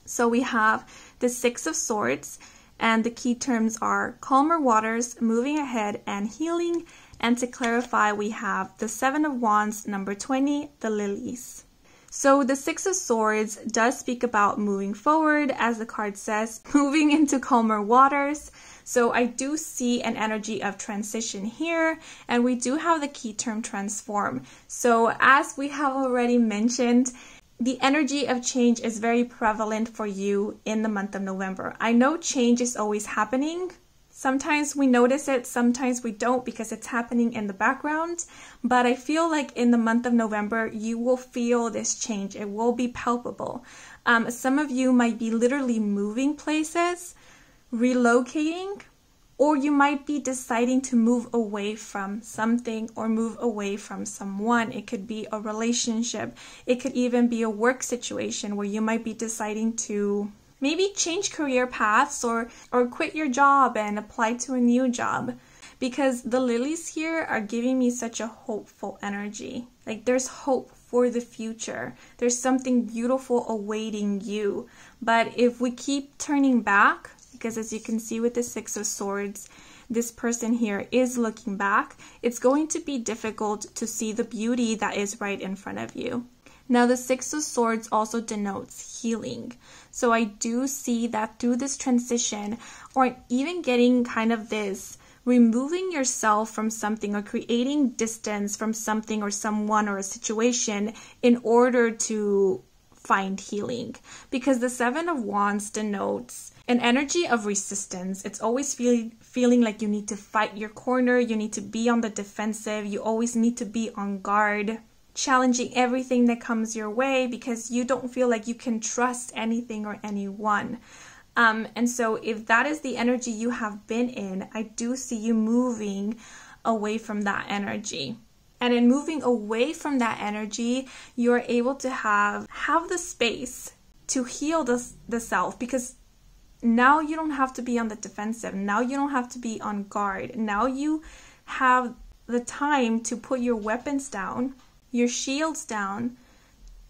so we have the Six of Swords, and the key terms are calmer waters, moving ahead, and healing. And to clarify, we have the Seven of Wands, number 20, the lilies. So the Six of Swords does speak about moving forward, as the card says, moving into calmer waters. So I do see an energy of transition here, and we do have the key term transform. So as we have already mentioned, the energy of change is very prevalent for you in the month of November. I know change is always happening. Sometimes we notice it, sometimes we don't because it's happening in the background. But I feel like in the month of November, you will feel this change. It will be palpable. Some of you might be literally moving places, relocating, or you might be deciding to move away from something or move away from someone. It could be a relationship. It could even be a work situation where you might be deciding to maybe change career paths or quit your job and apply to a new job. because the lilies here are giving me such a hopeful energy. Like there's hope for the future. There's something beautiful awaiting you. But if we keep turning back, because as you can see with the Six of Swords, this person here is looking back, it's going to be difficult to see the beauty that is right in front of you. Now, the Six of Swords also denotes healing. So I do see that through this transition, or even getting kind of this, removing yourself from something or creating distance from something or someone or a situation in order to find healing. Because the Seven of Wands denotes an energy of resistance. It's always feeling like you need to fight your corner, you need to be on the defensive, you always need to be on guard, challenging everything that comes your way because you don't feel like you can trust anything or anyone. And so if that is the energy you have been in, I do see you moving away from that energy. And in moving away from that energy, you're able to have the space to heal the self, because now you don't have to be on the defensive. Now you don't have to be on guard. Now you have the time to put your weapons down, your shields down,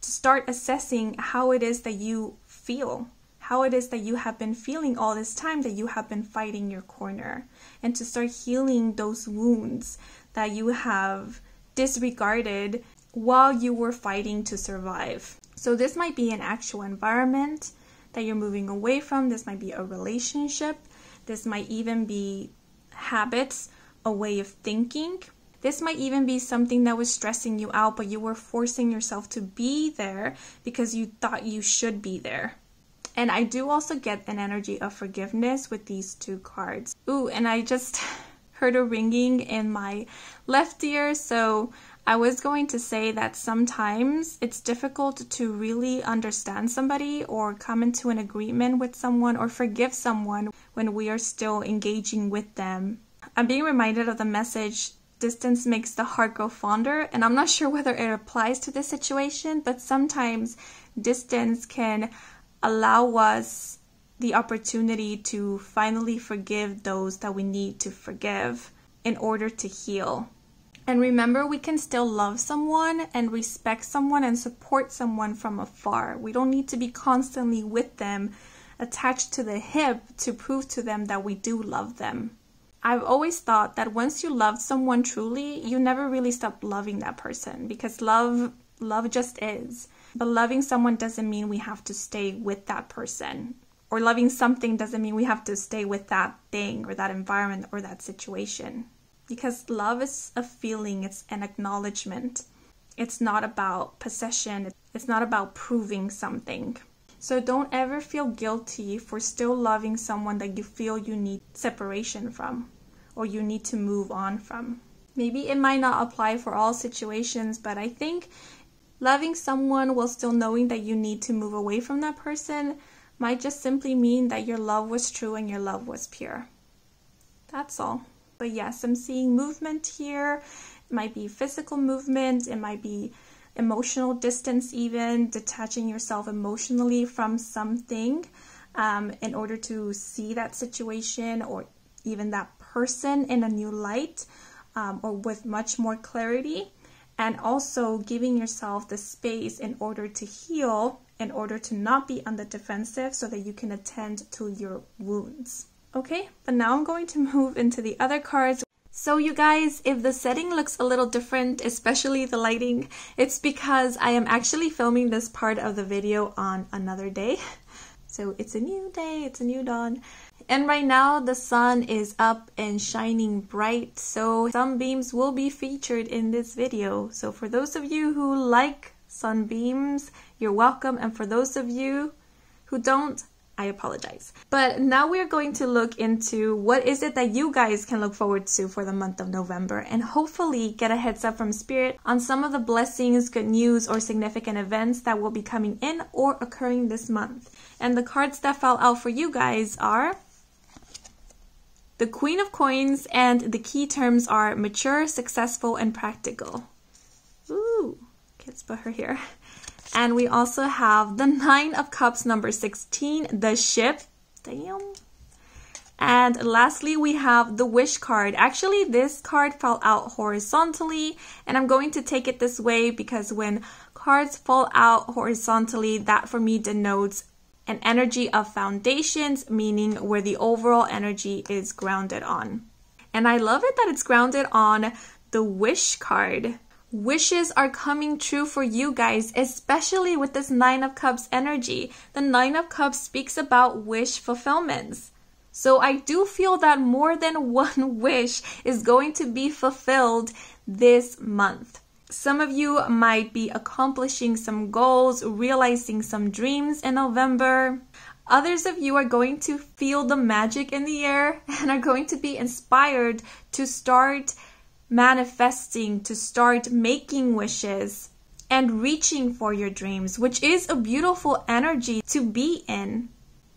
to start assessing how it is that you feel, how it is that you have been feeling all this time that you have been fighting your corner, and to start healing those wounds that you have disregarded while you were fighting to survive. So this might be an actual environment that you're moving away from. This might be a relationship. This might even be habits, a way of thinking. This might even be something that was stressing you out, but you were forcing yourself to be there because you thought you should be there. And I do also get an energy of forgiveness with these two cards. Ooh, and I just heard a ringing in my left ear, so I was going to say that sometimes it's difficult to really understand somebody or come into an agreement with someone or forgive someone when we are still engaging with them. I'm being reminded of the message, distance makes the heart grow fonder, and I'm not sure whether it applies to this situation, but sometimes distance can allow us the opportunity to finally forgive those that we need to forgive in order to heal. And remember, we can still love someone and respect someone and support someone from afar. We don't need to be constantly with them, attached to the hip, to prove to them that we do love them. I've always thought that once you love someone truly, you never really stop loving that person, because love just is. But loving someone doesn't mean we have to stay with that person. Or loving something doesn't mean we have to stay with that thing or that environment or that situation. Because love is a feeling, it's an acknowledgement. It's not about possession, it's not about proving something. So don't ever feel guilty for still loving someone that you feel you need separation from or you need to move on from. Maybe it might not apply for all situations, but I think loving someone while still knowing that you need to move away from that person might just simply mean that your love was true and your love was pure. That's all. But yes, I'm seeing movement here. It might be physical movement. It might be emotional distance even, detaching yourself emotionally from something in order to see that situation or even that person in a new light or with much more clarity. And also giving yourself the space in order to heal, in order to not be on the defensive so that you can attend to your wounds. Okay, but now I'm going to move into the other cards. So you guys, if the setting looks a little different, especially the lighting, it's because I am actually filming this part of the video on another day. So it's a new day, it's a new dawn. And right now the sun is up and shining bright, so sunbeams will be featured in this video. So for those of you who like sunbeams, you're welcome. And for those of you who don't, I apologize. But now we're going to look into what is it that you guys can look forward to for the month of November, and hopefully get a heads up from Spirit on some of the blessings, good news, or significant events that will be coming in or occurring this month. And the cards that fell out for you guys are the Queen of Coins, and the key terms are mature, successful, and practical. Ooh, okay, let's put her here. And we also have the Nine of Cups, number 16, the Ship. Damn. And lastly, we have the wish card. Actually, this card fell out horizontally, and I'm going to take it this way because when cards fall out horizontally, that for me denotes an energy of foundations, meaning where the overall energy is grounded on. And I love it that it's grounded on the wish card. Wishes are coming true for you guys, especially with this Nine of Cups energy. The Nine of Cups speaks about wish fulfillments. So I do feel that more than one wish is going to be fulfilled this month. Some of you might be accomplishing some goals, realizing some dreams in November. Others of you are going to feel the magic in the air and are going to be inspired to start manifesting, to start making wishes and reaching for your dreams, which is a beautiful energy to be in.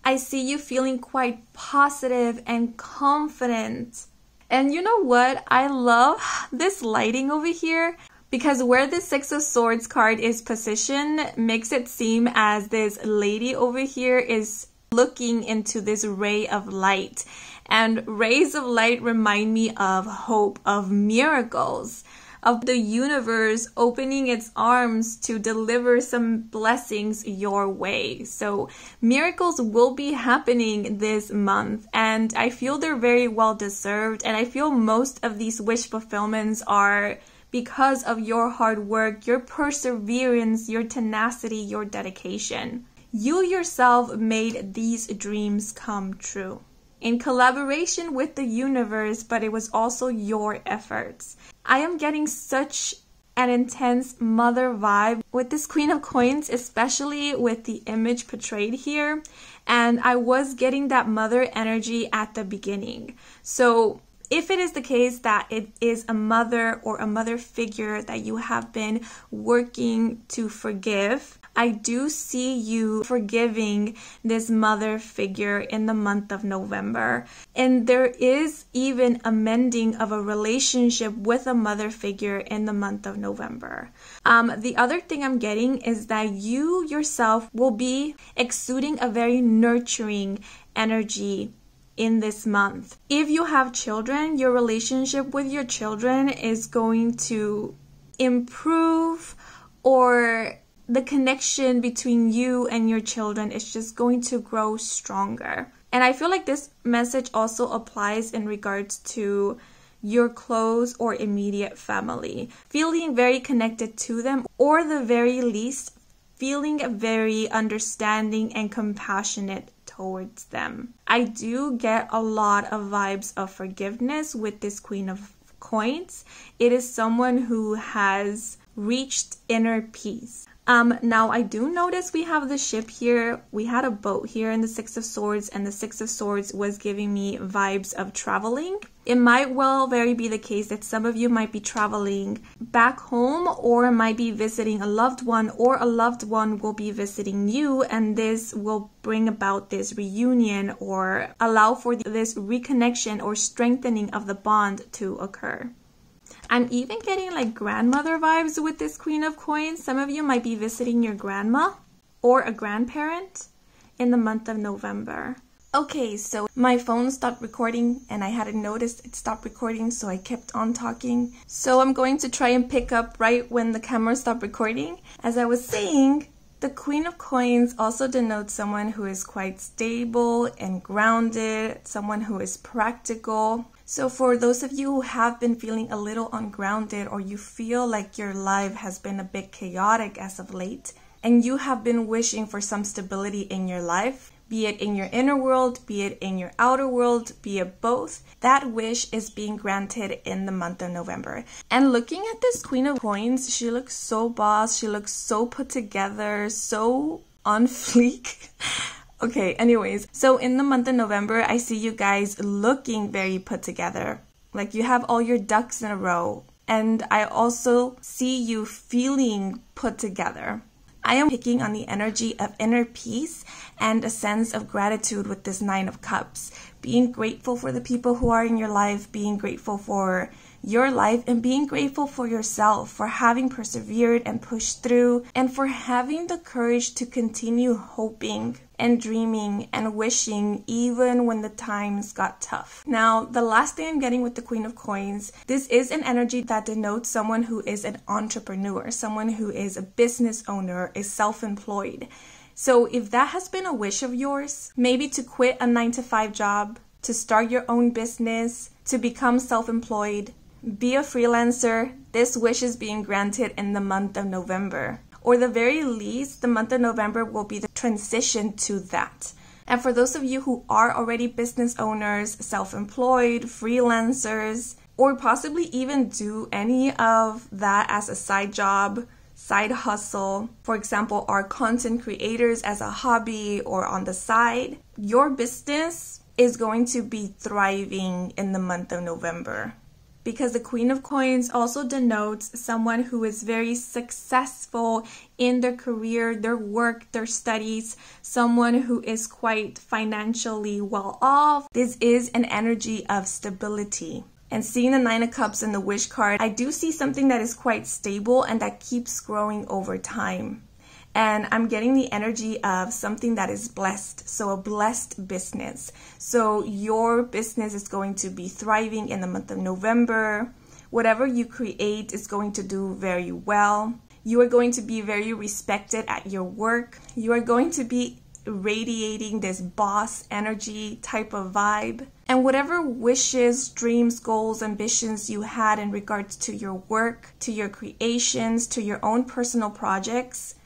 I see you feeling quite positive and confident. And you know what? I love this lighting over here because where the Six of Swords card is positioned makes it seem as this lady over here is looking into this ray of light. And rays of light remind me of hope, of miracles, of the universe opening its arms to deliver some blessings your way. So miracles will be happening this month, and I feel they're very well deserved. And I feel most of these wish fulfillments are because of your hard work, your perseverance, your tenacity, your dedication. You yourself made these dreams come true in collaboration with the universe, but it was also your efforts. I am getting such an intense mother vibe with this Queen of Coins, especially with the image portrayed here. And I was getting that mother energy at the beginning. So if it is the case that it is a mother or a mother figure that you have been working to forgive, I do see you forgiving this mother figure in the month of November. And there is even a mending of a relationship with a mother figure in the month of November. The other thing I'm getting is that you yourself will be exuding a very nurturing energy in this month. If you have children, your relationship with your children is going to improve, or the connection between you and your children is just going to grow stronger. And I feel like this message also applies in regards to your close or immediate family. Feeling very connected to them, or the very least, feeling very understanding and compassionate towards them. I do get a lot of vibes of forgiveness with this Queen of Coins. It is someone who has reached inner peace. Now I do notice we have the ship here. We had a boat here in the Six of Swords, and the Six of Swords was giving me vibes of traveling. It might well very be the case that some of you might be traveling back home, or might be visiting a loved one, or a loved one will be visiting you, and this will bring about this reunion or allow for this reconnection or strengthening of the bond to occur. I'm even getting like grandmother vibes with this Queen of Coins. Some of you might be visiting your grandma or a grandparent in the month of November. Okay, so my phone stopped recording and I hadn't noticed it stopped recording, so I kept on talking. So I'm going to try and pick up right when the camera stopped recording. As I was saying, the Queen of Coins also denotes someone who is quite stable and grounded, someone who is practical. So for those of you who have been feeling a little ungrounded, or you feel like your life has been a bit chaotic as of late, and you have been wishing for some stability in your life, be it in your inner world, be it in your outer world, be it both, that wish is being granted in the month of November. And looking at this Queen of Coins, she looks so boss, she looks so put together, so on fleek. Okay, anyways, so in the month of November, I see you guys looking very put together. Like you have all your ducks in a row. And I also see you feeling put together. I am picking on the energy of inner peace and a sense of gratitude with this Nine of Cups. Being grateful for the people who are in your life, being grateful for your life, and being grateful for yourself for having persevered and pushed through, and for having the courage to continue hoping and dreaming and wishing even when the times got tough. Now, the last thing I'm getting with the Queen of Coins, this is an energy that denotes someone who is an entrepreneur, someone who is a business owner, is self-employed. So if that has been a wish of yours, maybe to quit a 9-to-5 job, to start your own business, to become self-employed, be a freelancer, this wish is being granted in the month of November. Or the very least, the month of November will be the transition to that. And for those of you who are already business owners, self-employed, freelancers, or possibly even do any of that as a side job, side hustle, for example, are content creators as a hobby or on the side, your business is going to be thriving in the month of November. Because the Queen of Coins also denotes someone who is very successful in their career, their work, their studies, someone who is quite financially well off. This is an energy of stability. And seeing the 9 of Cups in the Wish card, I do see something that is quite stable and that keeps growing over time. And I'm getting the energy of something that is blessed, so a blessed business. So your business is going to be thriving in the month of November. Whatever you create is going to do very well. You are going to be very respected at your work. You are going to be radiating this boss energy type of vibe. And whatever wishes, dreams, goals, ambitions you had in regards to your work, to your creations, to your own personal projects,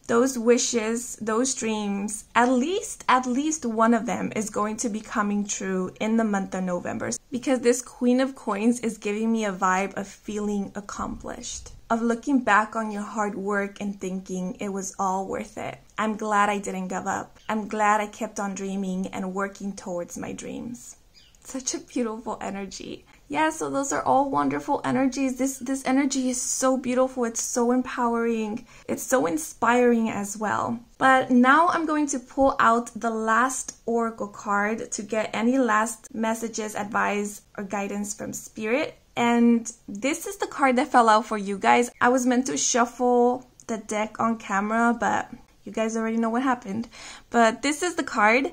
those wishes, those dreams, at least one of them is going to be coming true in the month of November. Because this Queen of Coins is giving me a vibe of feeling accomplished, of looking back on your hard work and thinking it was all worth it. I'm glad I didn't give up. I'm glad I kept on dreaming and working towards my dreams. Such a beautiful energy. Yeah, so those are all wonderful energies. This energy is so beautiful. It's so empowering. It's so inspiring as well. But now I'm going to pull out the last oracle card to get any last messages, advice, or guidance from Spirit. And this is the card that fell out for you guys. I was meant to shuffle the deck on camera, but you guys already know what happened. But this is the card.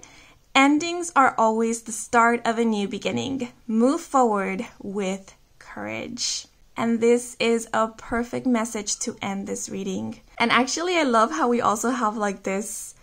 Endings are always the start of a new beginning. Move forward with courage. And this is a perfect message to end this reading. And actually, I love how we also have like this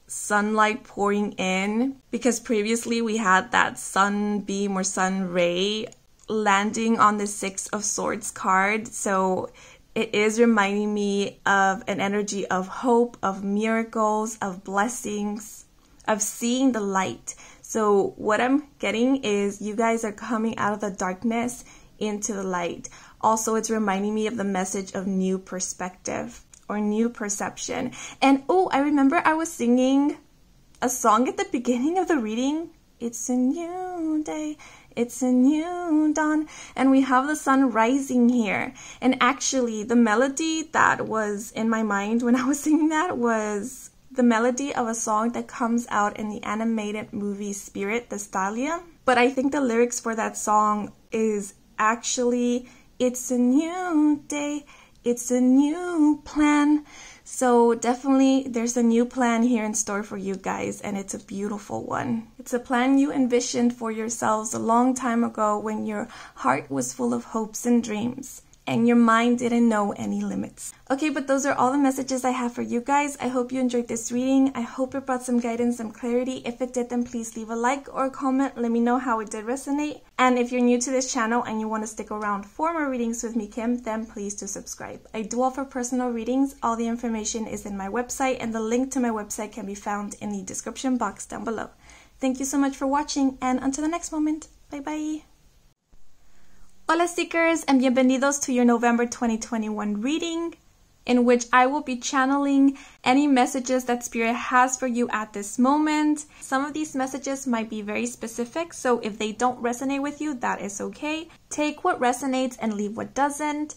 sunlight pouring in, because previously we had that sunbeam or sun ray landing on the 6 of Swords card. So it is reminding me of an energy of hope, of miracles, of blessings, of seeing the light. So what I'm getting is you guys are coming out of the darkness into the light. Also, it's reminding me of the message of new perspective or new perception. And oh, I remember I was singing a song at the beginning of the reading. It's a new day. It's a new dawn. And we have the sun rising here. And actually, the melody that was in my mind when I was singing that was the melody of a song that comes out in the animated movie Spirit, the Stallion. But I think the lyrics for that song is actually, it's a new day, it's a new plan. So definitely there's a new plan here in store for you guys, and it's a beautiful one. It's a plan you envisioned for yourselves a long time ago when your heart was full of hopes and dreams, and your mind didn't know any limits. Okay, but those are all the messages I have for you guys. I hope you enjoyed this reading. I hope it brought some guidance, some clarity. If it did, then please leave a like or a comment. Let me know how it did resonate. And if you're new to this channel and you want to stick around for more readings with me, Kim, then please do subscribe. I do offer personal readings. All the information is in my website, and the link to my website can be found in the description box down below. Thank you so much for watching, and until the next moment, bye-bye. Hola seekers, and bienvenidos to your November 2021 reading, in which I will be channeling any messages that Spirit has for you at this moment. Some of these messages might be very specific, so if they don't resonate with you, that is okay. Take what resonates and leave what doesn't.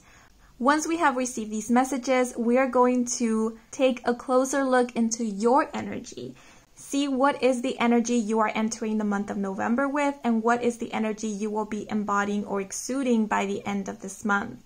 Once we have received these messages, we are going to take a closer look into your energy. See what is the energy you are entering the month of November with, and what is the energy you will be embodying or exuding by the end of this month.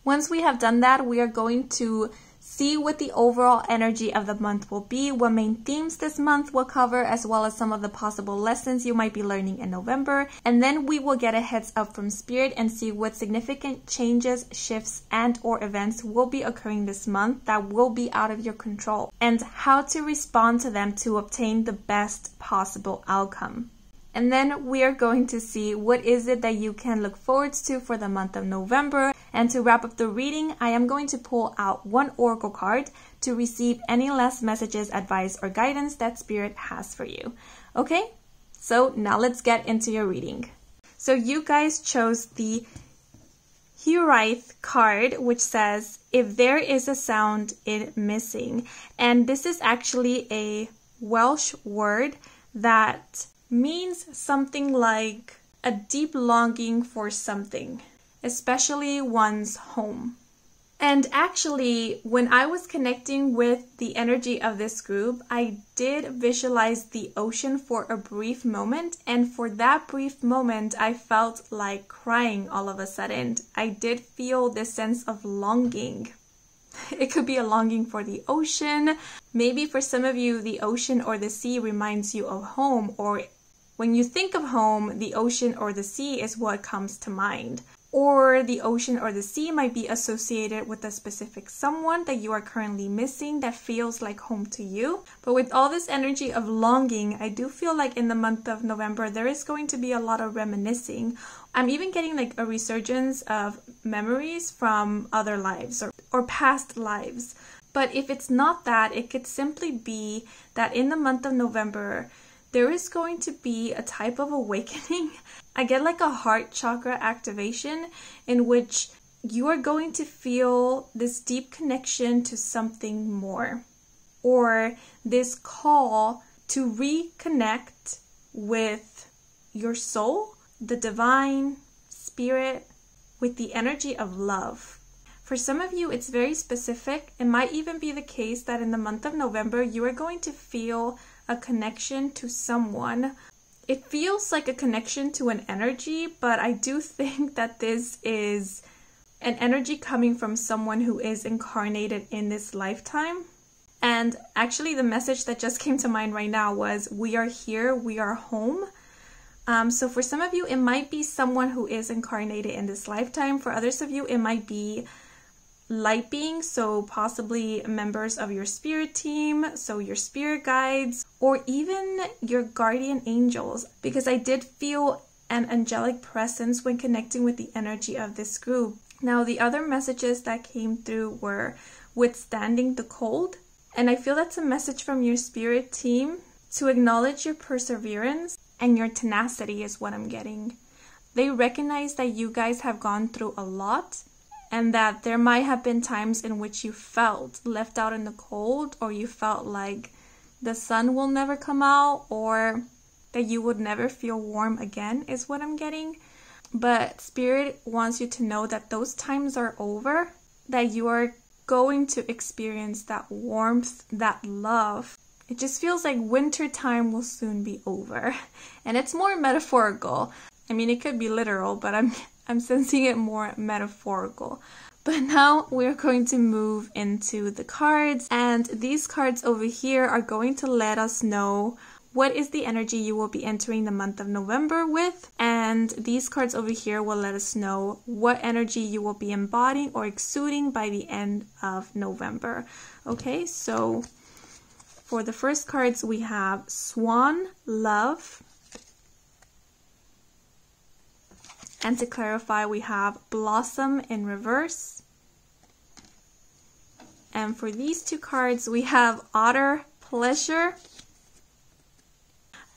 Once we have done that, we are going to see what the overall energy of the month will be, what main themes this month will cover, as well as some of the possible lessons you might be learning in November. And then we will get a heads up from Spirit and see what significant changes, shifts, and or events will be occurring this month that will be out of your control, and how to respond to them to obtain the best possible outcome. And then we are going to see what is it that you can look forward to for the month of November. And to wrap up the reading, I am going to pull out one oracle card to receive any last messages, advice, or guidance that Spirit has for you. Okay, so now let's get into your reading. So you guys chose the Huraith card, which says, if there is a sound, it missing. And this is actually a Welsh word that means something like a deep longing for something, especially one's home. And actually, when I was connecting with the energy of this group, I did visualize the ocean for a brief moment, and for that brief moment, I felt like crying all of a sudden. I did feel this sense of longing. It could be a longing for the ocean. Maybe for some of you, the ocean or the sea reminds you of home, or when you think of home, the ocean or the sea is what comes to mind. Or the ocean or the sea might be associated with a specific someone that you are currently missing that feels like home to you. But with all this energy of longing, I do feel like in the month of November, there is going to be a lot of reminiscing. I'm even getting like a resurgence of memories from other lives or past lives. But if it's not that, it could simply be that in the month of November, there is going to be a type of awakening. I get like a heart chakra activation in which you are going to feel this deep connection to something more, or this call to reconnect with your soul, the divine spirit, with the energy of love. For some of you, it's very specific. It might even be the case that in the month of November, you are going to feel a connection to someone. It feels like a connection to an energy, but I do think that this is an energy coming from someone who is incarnated in this lifetime. And actually the message that just came to mind right now was, we are here, we are home. So for some of you, it might be someone who is incarnated in this lifetime. For others of you, it might be light beings, so possibly members of your spirit team, so your spirit guides, or even your guardian angels, because I did feel an angelic presence when connecting with the energy of this group. Now, the other messages that came through were withstanding the cold, and I feel that's a message from your spirit team to acknowledge your perseverance and your tenacity is what I'm getting. They recognize that you guys have gone through a lot, and that there might have been times in which you felt left out in the cold, or you felt like the sun will never come out, or that you would never feel warm again is what I'm getting. But Spirit wants you to know that those times are over, that you are going to experience that warmth, that love. It just feels like winter time will soon be over. And it's more metaphorical. I mean, it could be literal, but I'm sensing it more metaphorical. But now we're going to move into the cards, and these cards over here are going to let us know what is the energy you will be entering the month of November with, and these cards over here will let us know what energy you will be embodying or exuding by the end of November. Okay, so for the first cards we have Swan Love. And to clarify, we have Blossom in reverse. And for these two cards, we have Otter Pleasure.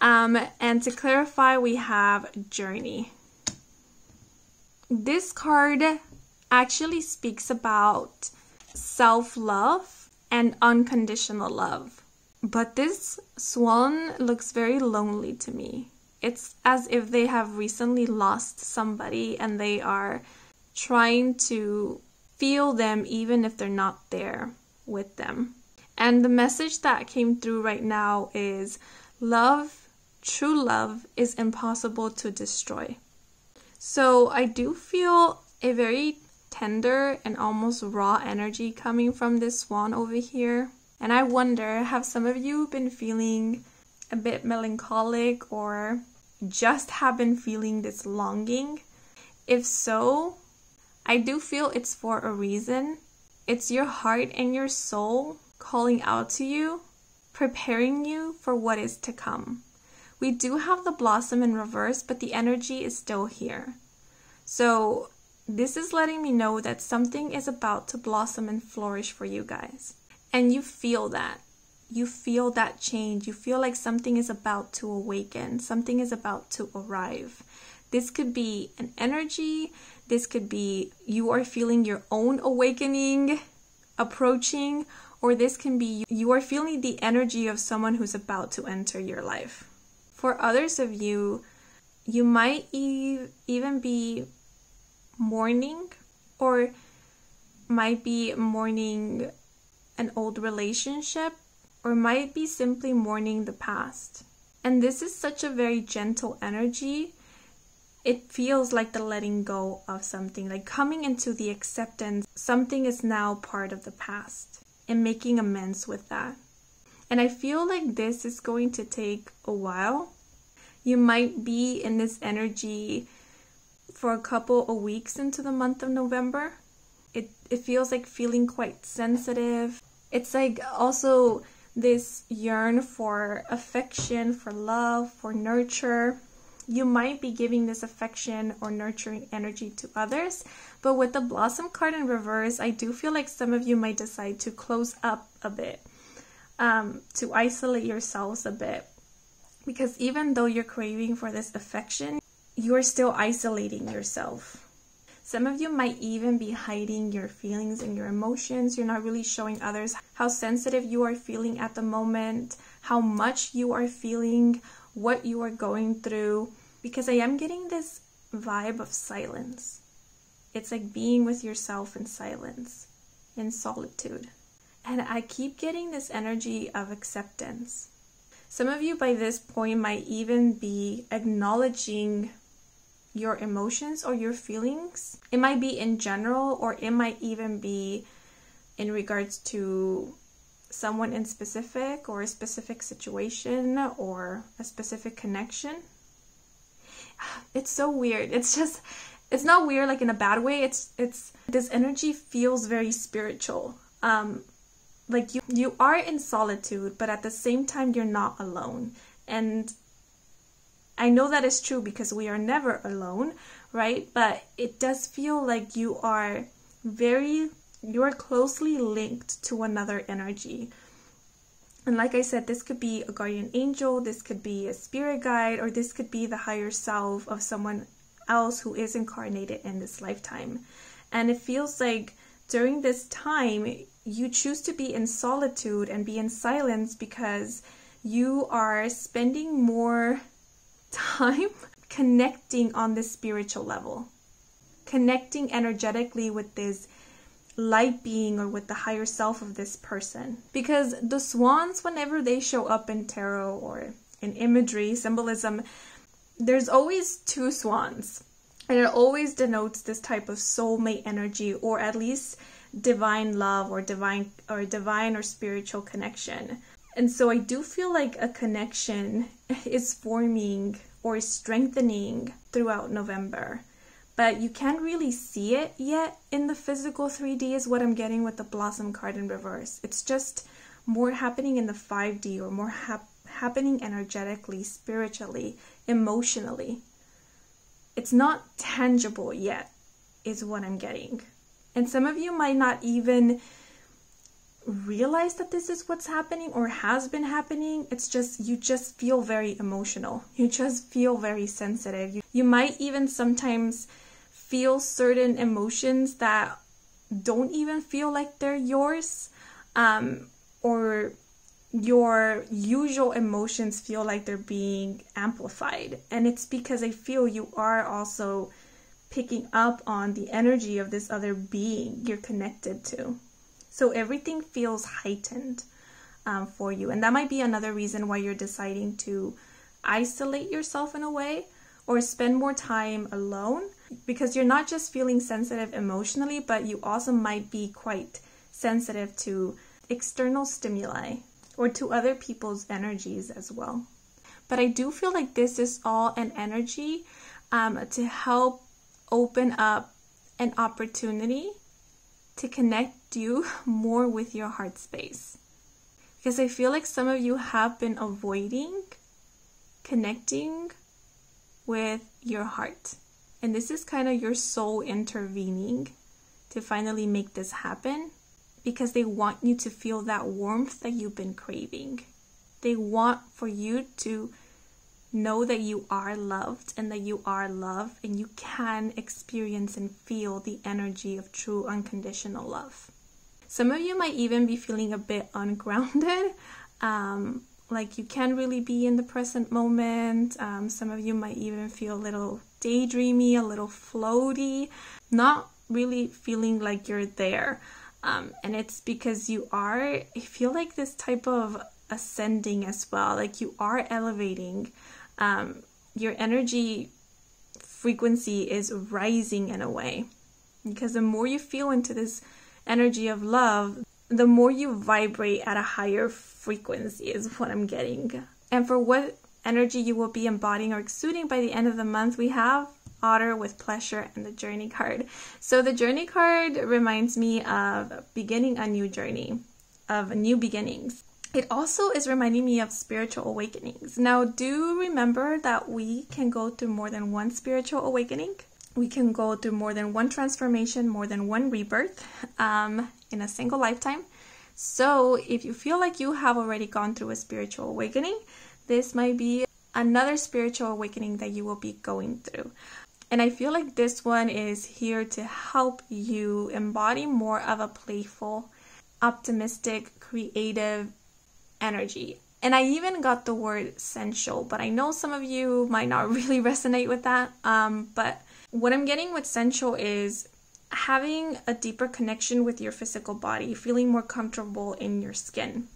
And to clarify, we have Journey. This card actually speaks about self-love and unconditional love. But this swan looks very lonely to me. It's as if they have recently lost somebody and they are trying to feel them even if they're not there with them. And the message that came through right now is love, true love, is impossible to destroy. So I do feel a very tender and almost raw energy coming from this swan over here. And I wonder, have some of you been feeling a bit melancholic or just have been feeling this longing? If so, I do feel it's for a reason. It's your heart and your soul calling out to you, preparing you for what is to come. We do have the blossom in reverse, but the energy is still here. So this is letting me know that something is about to blossom and flourish for you guys. And you feel that. You feel that change. You feel like something is about to awaken. Something is about to arrive. This could be an energy. This could be you are feeling your own awakening approaching. Or this can be you are feeling the energy of someone who's about to enter your life. For others of you, you might even be mourning or might be mourning an old relationship or might be simply mourning the past. And this is such a very gentle energy. It feels like the letting go of something, like coming into the acceptance. Something is now part of the past and making amends with that. And I feel like this is going to take a while. You might be in this energy for a couple of weeks into the month of November. It feels like feeling quite sensitive. It's like also this yearn for affection, for love, for nurture. You might be giving this affection or nurturing energy to others, but with the Blossom card in reverse, I do feel like some of you might decide to close up a bit, to isolate yourselves a bit, because even though you're craving for this affection, you're still isolating yourself. Some of you might even be hiding your feelings and your emotions. You're not really showing others how sensitive you are feeling at the moment, how much you are feeling, what you are going through, because I am getting this vibe of silence. It's like being with yourself in silence, in solitude. And I keep getting this energy of acceptance. Some of you by this point might even be acknowledging your emotions or your feelings. It might be in general, or it might even be in regards to someone in specific, or a specific situation, or a specific connection. It's so weird. It's not weird like in a bad way. It's this energy feels very spiritual. Like you are in solitude, but at the same time you're not alone. And I know that is true because we are never alone, right? But it does feel like you are closely linked to another energy. And like I said, this could be a guardian angel, this could be a spirit guide, or this could be the higher self of someone else who is incarnated in this lifetime. And it feels like during this time, you choose to be in solitude and be in silence because you are spending more time connecting on this spiritual level, connecting energetically with this light being or with the higher self of this person. Because the swans, whenever they show up in tarot or in imagery, symbolism, there's always two swans, and it always denotes this type of soulmate energy, or at least divine love, or divine or spiritual connection. And so I do feel like a connection is forming or is strengthening throughout November. But you can't really see it yet in the physical 3D is what I'm getting with the Blossom card in reverse. It's just more happening in the 5D, or more happening energetically, spiritually, emotionally. It's not tangible yet is what I'm getting. And some of you might not even realize that this is what's happening or has been happening. It's just, you just feel very emotional. You just feel very sensitive. You might even sometimes feel certain emotions that don't even feel like they're yours, or your usual emotions feel like they're being amplified. And it's because I feel you are also picking up on the energy of this other being you're connected to. So everything feels heightened for you. And that might be another reason why you're deciding to isolate yourself in a way, or spend more time alone, because you're not just feeling sensitive emotionally, but you also might be quite sensitive to external stimuli or to other people's energies as well. But I do feel like this is all an energy to help open up an opportunity to connect you more with your heart space. Because I feel like some of you have been avoiding connecting with your heart. And this is kind of your soul intervening to finally make this happen, because they want you to feel that warmth that you've been craving. They want for you to know that you are loved and that you are loved, and you can experience and feel the energy of true unconditional love. Some of you might even be feeling a bit ungrounded, like you can't really be in the present moment. Some of you might even feel a little daydreamy, a little floaty, not really feeling like you're there. And it's because I feel like this type of ascending as well, like you are elevating. Your energy frequency is rising in a way, because the more you feel into this energy of love, the more you vibrate at a higher frequency is what I'm getting. And for what energy you will be embodying or exuding by the end of the month, we have Otter with Pleasure and the Journey card. So the Journey card reminds me of beginning a new journey, of new beginnings. It also is reminding me of spiritual awakenings. Now, do remember that we can go through more than one spiritual awakening. We can go through more than one transformation, more than one rebirth in a single lifetime. So if you feel like you have already gone through a spiritual awakening, this might be another spiritual awakening that you will be going through. And I feel like this one is here to help you embody more of a playful, optimistic, creative energy. And I even got the word sensual, but I know some of you might not really resonate with that. But what I'm getting with sensual is having a deeper connection with your physical body, feeling more comfortable in your skin.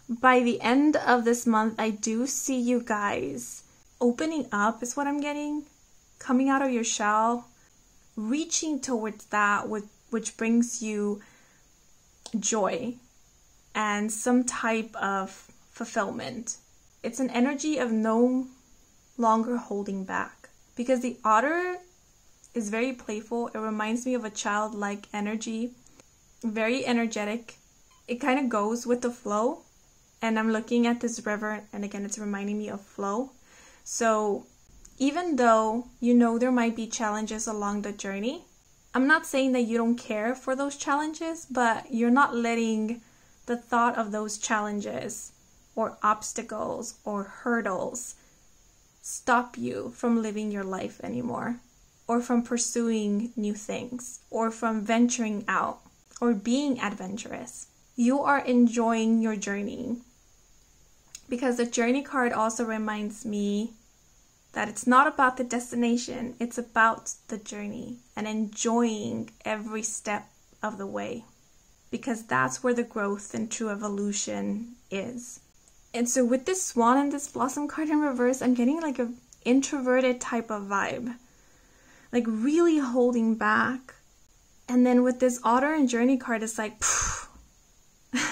By the end of this month, I do see you guys opening up, is what I'm getting. Coming out of your shell, reaching towards that which brings you joy and some type of fulfillment. It's an energy of no longer holding back, because the otter is very playful. It reminds me of a childlike energy, very energetic. It kind of goes with the flow, and I'm looking at this river, and again, it's reminding me of flow. So even though you know there might be challenges along the journey, I'm not saying that you don't care for those challenges, but you're not letting the thought of those challenges or obstacles or hurdles stop you from living your life anymore, or from pursuing new things, or from venturing out, or being adventurous. You are enjoying your journey, because the Journey card also reminds me that it's not about the destination, it's about the journey and enjoying every step of the way, because that's where the growth and true evolution is. And so with this swan and this blossom card in reverse, I'm getting like an introverted type of vibe, like really holding back. And then with this otter and journey card, it's like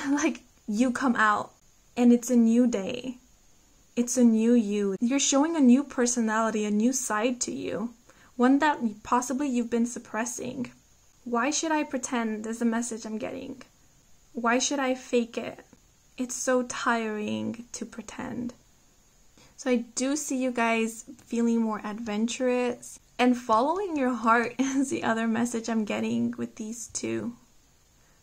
like you come out and it's a new day. It's a new you. You're showing a new personality, a new side to you, one that possibly you've been suppressing. Why should I pretend is the message I'm getting. Why should I fake it? It's so tiring to pretend. So I do see you guys feeling more adventurous, and following your heart is the other message I'm getting with these two.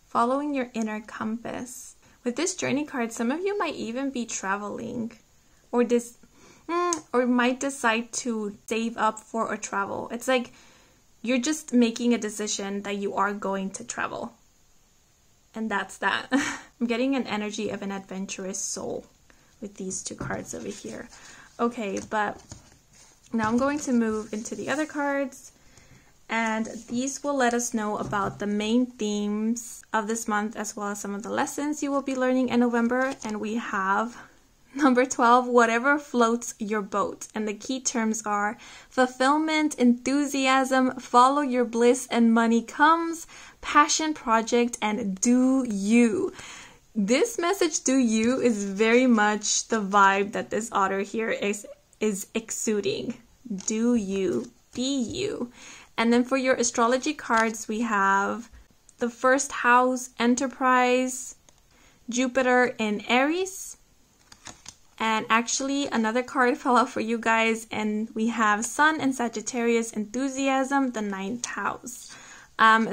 Following your inner compass. With this journey card, some of you might even be traveling, or might decide to save up for a travel. It's like you're just making a decision that you are going to travel. And that's that. I'm getting an energy of an adventurous soul with these two cards over here. Okay, but now I'm going to move into the other cards, and these will let us know about the main themes of this month, as well as some of the lessons you will be learning in November. And we have Number 12, whatever floats your boat. And the key terms are fulfillment, enthusiasm, follow your bliss and money comes, passion project, and do you. This message, do you, is very much the vibe that this author here is exuding. Do you, be you. And then for your astrology cards, we have the first house, Enterprise, Jupiter in Aries. And actually another card fell out for you guys, and we have Sun and Sagittarius, Enthusiasm, the 9th house.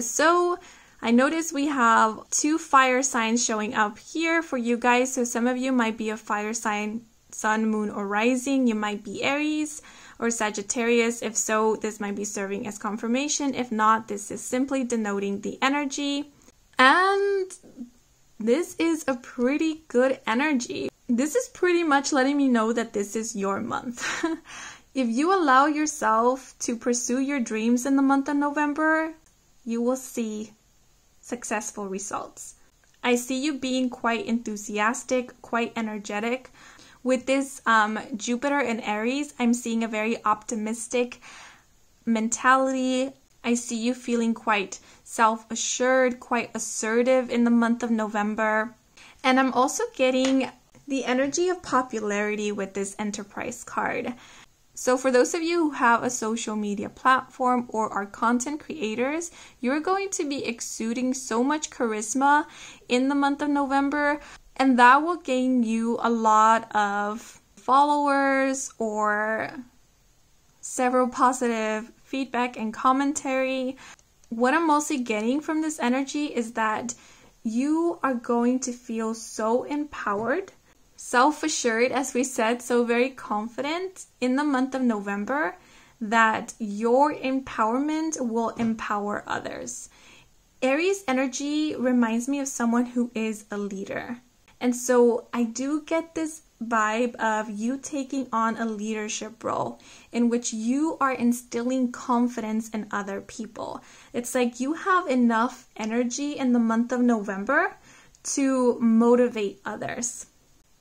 So I noticed we have 2 fire signs showing up here for you guys. So some of you might be a fire sign, Sun, Moon, or Rising. You might be Aries or Sagittarius. If so, this might be serving as confirmation. If not, this is simply denoting the energy. And this is a pretty good energy. This is pretty much letting me know that this is your month. If you allow yourself to pursue your dreams in the month of November, you will see successful results. I see you being quite enthusiastic, quite energetic. With this Jupiter in Aries, I'm seeing a very optimistic mentality. I see you feeling quite self-assured, quite assertive in the month of November. And I'm also getting the energy of popularity with this Enterprise card. So for those of you who have a social media platform or are content creators, you're going to be exuding so much charisma in the month of November, and that will gain you a lot of followers or several positive feedback and commentary. What I'm mostly getting from this energy is that you are going to feel so empowered, self-assured, as we said, so very confident in the month of November that your empowerment will empower others. Aries energy reminds me of someone who is a leader. And so I do get this vibe of you taking on a leadership role in which you are instilling confidence in other people. It's like you have enough energy in the month of November to motivate others,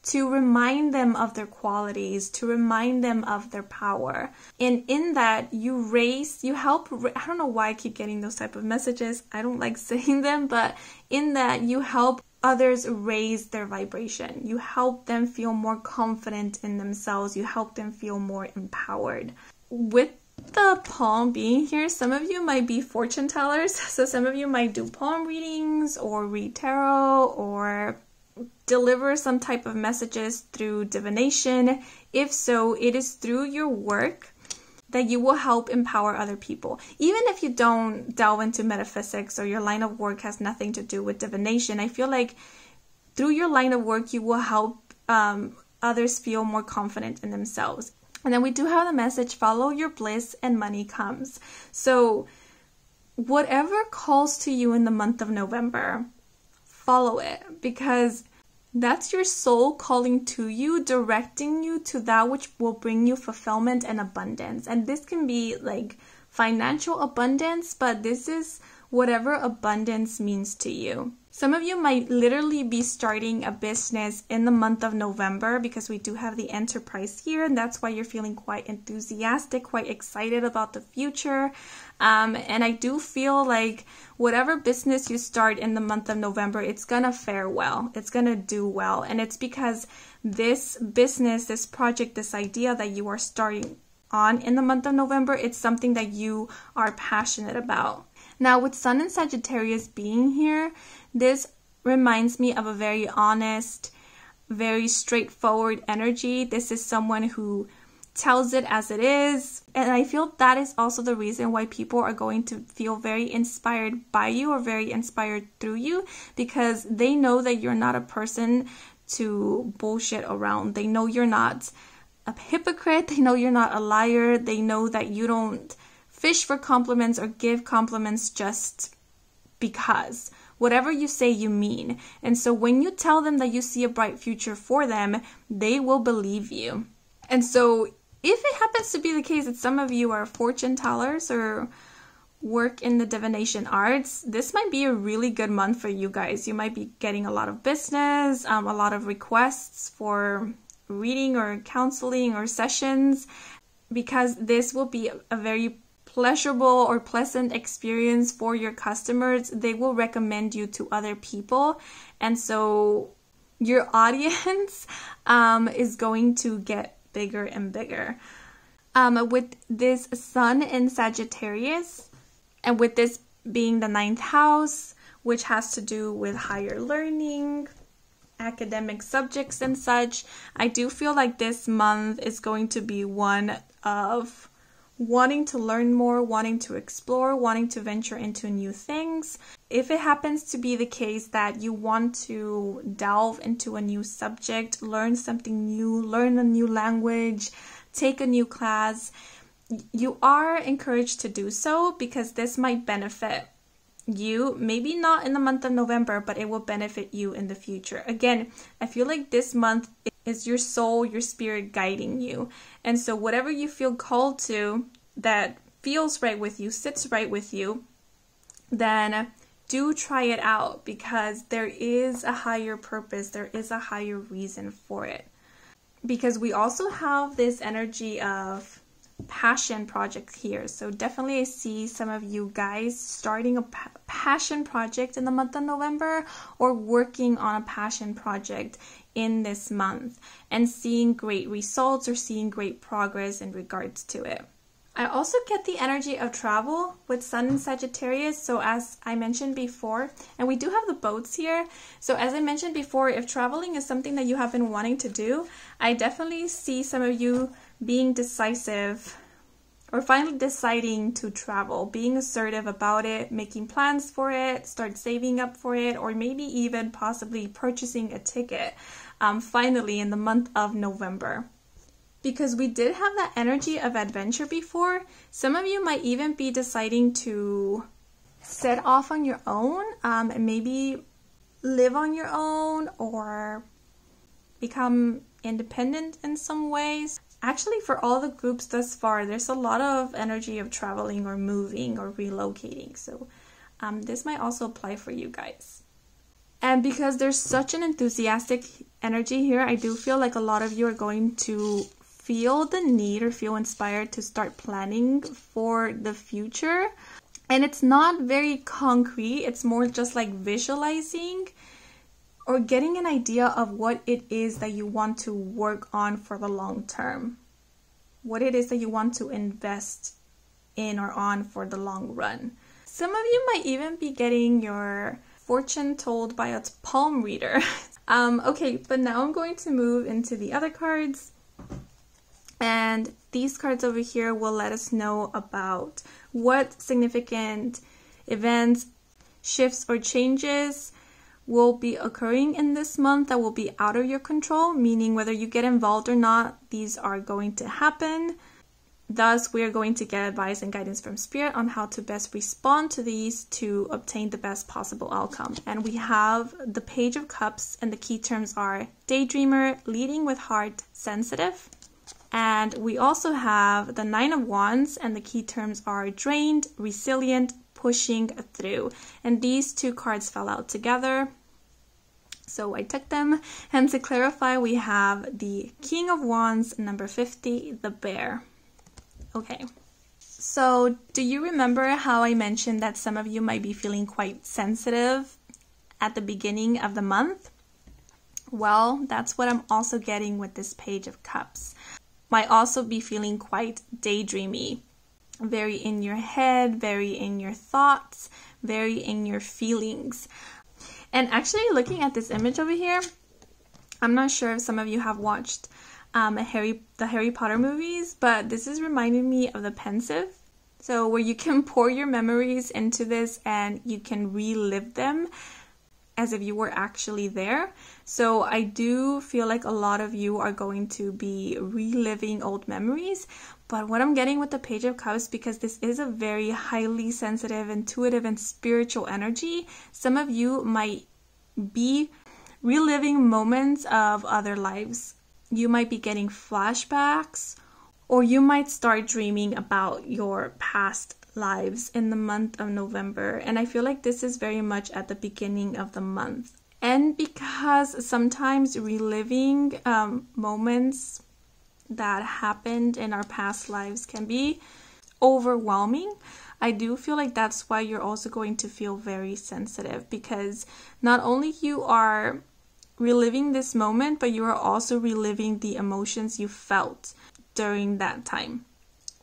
to remind them of their qualities, to remind them of their power. And in that, you help, I don't know why I keep getting those type of messages. I don't like saying them, but in that, you help others raise their vibration. You help them feel more confident in themselves. You help them feel more empowered. With the palm being here, some of you might be fortune tellers. So some of you might do palm readings or read tarot or deliver some type of messages through divination. If so, it is through your work that you will help empower other people. Even if you don't delve into metaphysics or your line of work has nothing to do with divination, I feel like through your line of work, you will help others feel more confident in themselves. And then we do have the message, follow your bliss and money comes. So whatever calls to you in the month of November, follow it, because that's your soul calling to you, directing you to that which will bring you fulfillment and abundance. And this can be like financial abundance, but this is whatever abundance means to you. Some of you might literally be starting a business in the month of November because we do have the Enterprise here, and that's why you're feeling quite enthusiastic, quite excited about the future. And I do feel like whatever business you start in the month of November, it's gonna fare well. It's gonna do well. And it's because this business, this project, this idea that you are starting on in the month of November, it's something that you are passionate about. Now, with Sun and Sagittarius being here, this reminds me of a very honest, very straightforward energy. This is someone who tells it as it is. And I feel that is also the reason why people are going to feel very inspired by you or very inspired through you, because they know that you're not a person to bullshit around. They know you're not a hypocrite. They know you're not a liar. They know that you don't fish for compliments or give compliments just because. Whatever you say, you mean. And so when you tell them that you see a bright future for them, they will believe you. And so if it happens to be the case that some of you are fortune tellers or work in the divination arts, this might be a really good month for you guys. You might be getting a lot of business, a lot of requests for reading or counseling or sessions, because this will be a very pleasurable or pleasant experience for your customers. They will recommend you to other people, and so your audience is going to get bigger and bigger. With this Sun in Sagittarius, and with this being the 9th house, which has to do with higher learning, academic subjects and such, I do feel like this month is going to be one of wanting to learn more, wanting to explore, wanting to venture into new things. If it happens to be the case that you want to delve into a new subject, learn something new, learn a new language, take a new class, you are encouraged to do so, because this might benefit you, maybe not in the month of November, but it will benefit you in the future. Again, I feel like this month is your soul, your spirit guiding you. And so whatever you feel called to that feels right with you, sits right with you, then do try it out, because there is a higher purpose, there is a higher reason for it. Because we also have this energy of passion project here. So definitely I see some of you guys starting a passion project in the month of November, or working on a passion project in this month and seeing great results or seeing great progress in regards to it. I also get the energy of travel with Sun in Sagittarius. So as I mentioned before, and we do have the boats here. So as I mentioned before, if traveling is something that you have been wanting to do, I definitely see some of you being decisive, or finally deciding to travel, being assertive about it, making plans for it, start saving up for it, or maybe even possibly purchasing a ticket finally in the month of November. Because we did have that energy of adventure before, some of you might even be deciding to set off on your own, and maybe live on your own or become independent in some ways. Actually, for all the groups thus far, there's a lot of energy of traveling or moving or relocating. So this might also apply for you guys. And because there's such an enthusiastic energy here, I do feel like a lot of you are going to feel the need or feel inspired to start planning for the future. And it's not very concrete. It's more just like visualizing or getting an idea of what it is that you want to work on for the long term. What it is that you want to invest in or on for the long run. Some of you might even be getting your fortune told by a palm reader. Okay, but now I'm going to move into the other cards. And these cards over here will let us know about what significant events, shifts, or changes will be occurring in this month that will be out of your control, meaning whether you get involved or not, these are going to happen. Thus, we are going to get advice and guidance from Spirit on how to best respond to these to obtain the best possible outcome. And we have the Page of Cups, and the key terms are daydreamer, leading with heart, sensitive. And we also have the Nine of Wands, and the key terms are drained, resilient, pushing through. And these two cards fell out together, so I took them. And to clarify, we have the King of Wands, number 50, the Bear. Okay, so do you remember how I mentioned that some of you might be feeling quite sensitive at the beginning of the month? Well, that's what I'm also getting with this Page of Cups. Might also be feeling quite daydreamy, very in your head, very in your thoughts, very in your feelings. And actually, looking at this image over here, I'm not sure if some of you have watched the Harry Potter movies, but this is reminding me of the Pensive. So where you can pour your memories into this and you can relive them as if you were actually there. So I do feel like a lot of you are going to be reliving old memories. But what I'm getting with the Page of Cups, because this is a very highly sensitive, intuitive, and spiritual energy, some of you might be reliving moments of other lives. You might be getting flashbacks, or you might start dreaming about your past lives in the month of November. And I feel like this is very much at the beginning of the month. And because sometimes reliving moments that happened in our past lives can be overwhelming, I do feel like that's why you're also going to feel very sensitive, because not only you are reliving this moment, but you are also reliving the emotions you felt during that time.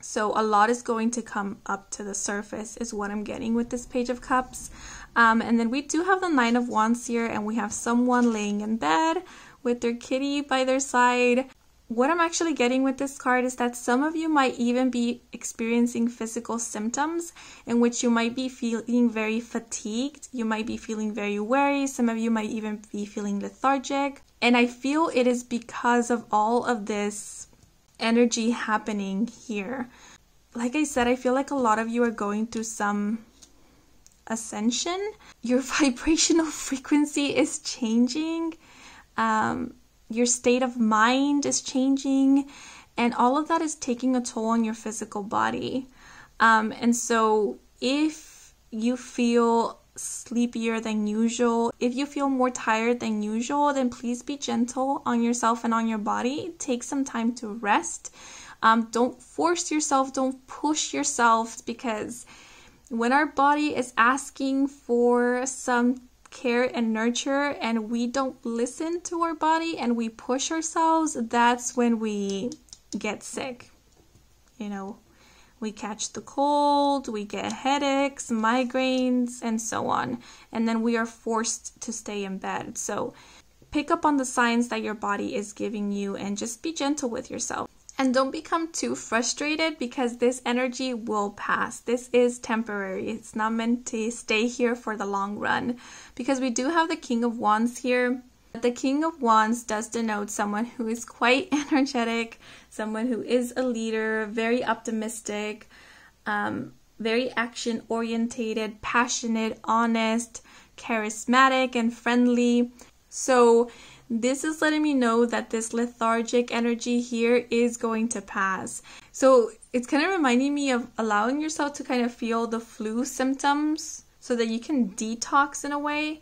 So a lot is going to come up to the surface is what I'm getting with this Page of Cups. And then we do have the Nine of Wands here, and we have someone laying in bed with their kitty by their side. What I'm actually getting with this card is that some of you might even be experiencing physical symptoms in which you might be feeling very fatigued. You might be feeling very weary. Some of you might even be feeling lethargic. And I feel it is because of all of this energy happening here. Like I said, I feel like a lot of you are going through some ascension. Your vibrational frequency is changing. Your state of mind is changing, and all of that is taking a toll on your physical body. And so if you feel sleepier than usual, if you feel more tired than usual, then please be gentle on yourself and on your body. Take some time to rest. Don't force yourself, don't push yourself, because when our body is asking for some care and nurture and we don't listen to our body and we push ourselves, that's when we get sick. You know, we catch the cold, we get headaches, migraines, and so on. And then we are forced to stay in bed. So pick up on the signs that your body is giving you and just be gentle with yourself. And don't become too frustrated, because this energy will pass. This is temporary. It's not meant to stay here for the long run, because we do have the King of Wands here. The King of Wands does denote someone who is quite energetic, someone who is a leader, very optimistic, very action-orientated, passionate, honest, charismatic, and friendly. So this is letting me know that this lethargic energy here is going to pass. So it's kind of reminding me of allowing yourself to kind of feel the flu symptoms so that you can detox in a way,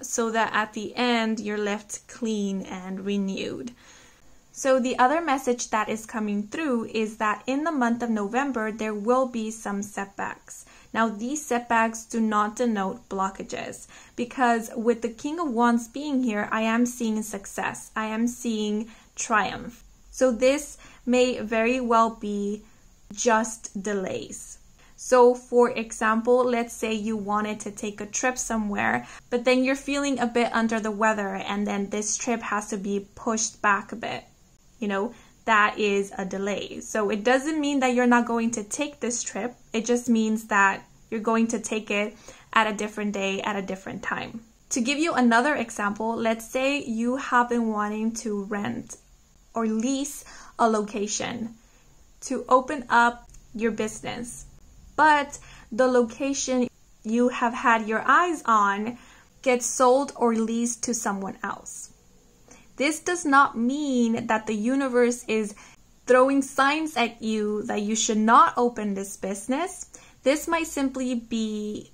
so that at the end you're left clean and renewed. So the other message that is coming through is that in the month of November, there will be some setbacks. Now, these setbacks do not denote blockages, because with the King of Wands being here, I am seeing success. I am seeing triumph. So this may very well be just delays. So for example, let's say you wanted to take a trip somewhere, but then you're feeling a bit under the weather, and then this trip has to be pushed back a bit. You know, that is a delay. So it doesn't mean that you're not going to take this trip. It just means that you're going to take it at a different day, at a different time. To give you another example, let's say you have been wanting to rent or lease a location to open up your business, but the location you have had your eyes on gets sold or leased to someone else. This does not mean that the universe is throwing signs at you that you should not open this business. This might simply be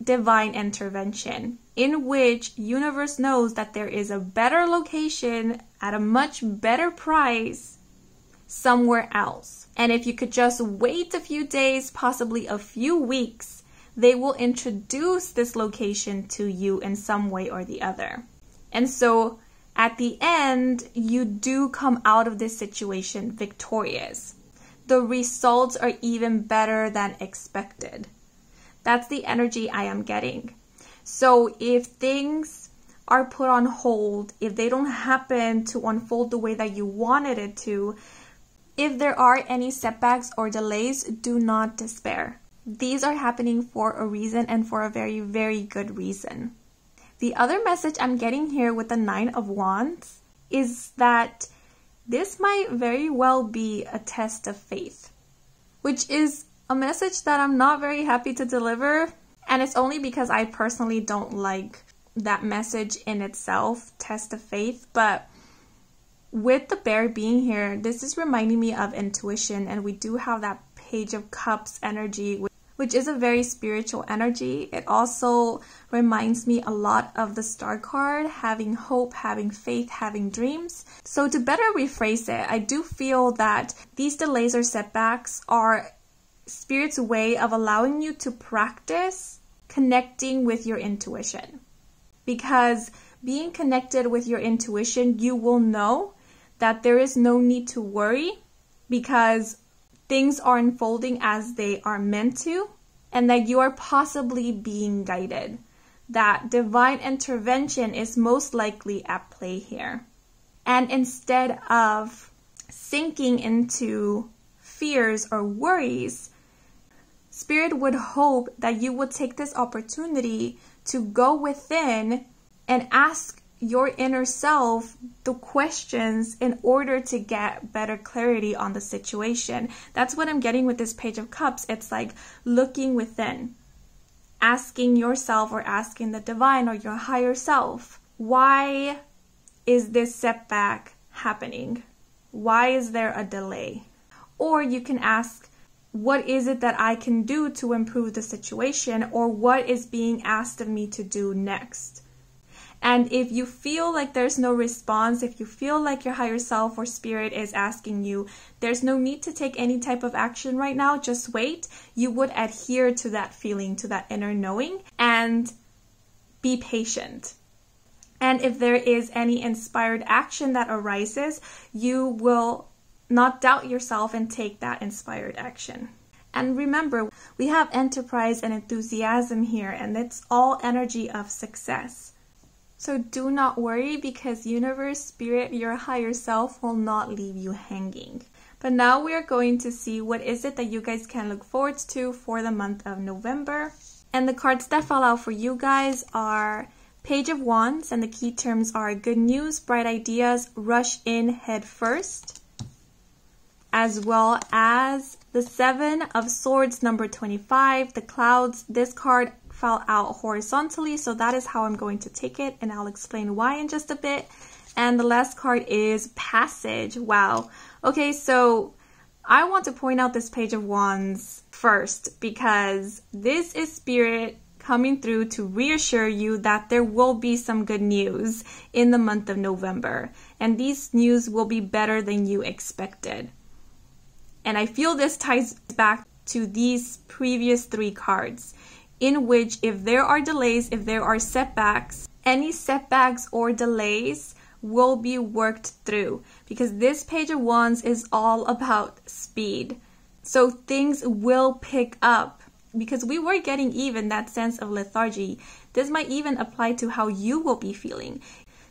divine intervention, in which universe knows that there is a better location at a much better price somewhere else. And if you could just wait a few days, possibly a few weeks, they will introduce this location to you in some way or the other. And so at the end, you do come out of this situation victorious. The results are even better than expected. That's the energy I am getting. So if things are put on hold, if they don't happen to unfold the way that you wanted it to, if there are any setbacks or delays, do not despair. These are happening for a reason, and for a very, very good reason. The other message I'm getting here with the Nine of Wands is that this might very well be a test of faith, which is a message that I'm not very happy to deliver. And it's only because I personally don't like that message in itself, test of faith. But with the bear being here, this is reminding me of intuition. And we do have that Page of Cups energy, which is a very spiritual energy. It also reminds me a lot of the Star card, having hope, having faith, having dreams. So to better rephrase it, I do feel that these delays or setbacks are Spirit's way of allowing you to practice connecting with your intuition. Because being connected with your intuition, you will know that there is no need to worry because things are unfolding as they are meant to, and that you are possibly being guided. That divine intervention is most likely at play here. And instead of sinking into fears or worries, Spirit would hope that you would take this opportunity to go within and ask your inner self the questions in order to get better clarity on the situation. That's what I'm getting with this Page of Cups. It's like looking within, asking yourself or asking the divine or your higher self, why is this setback happening? Why is there a delay? Or you can ask, what is it that I can do to improve the situation, or what is being asked of me to do next? And if you feel like there's no response, if you feel like your higher self or Spirit is asking you, there's no need to take any type of action right now, just wait, you would adhere to that feeling, to that inner knowing, and be patient. And if there is any inspired action that arises, you will not doubt yourself and take that inspired action. And remember, we have enterprise and enthusiasm here, and it's all energy of success. So do not worry, because universe, Spirit, your higher self will not leave you hanging. But now we are going to see what is it that you guys can look forward to for the month of November. And the cards that fall out for you guys are Page of Wands, and the key terms are good news, bright ideas, rush in head first, as well as the Seven of Swords, number 25, the clouds. This card fell out horizontally, so that is how I'm going to take it, and I'll explain why in just a bit. And the last card is Passage. Wow. Okay, so I want to point out this Page of Wands first, because this is Spirit coming through to reassure you that there will be some good news in the month of November, and these news will be better than you expected. And I feel this ties back to these previous three cards, in which if there are delays, if there are setbacks, any setbacks or delays will be worked through, because this Page of Wands is all about speed. So things will pick up, because we were getting even that sense of lethargy. This might even apply to how you will be feeling.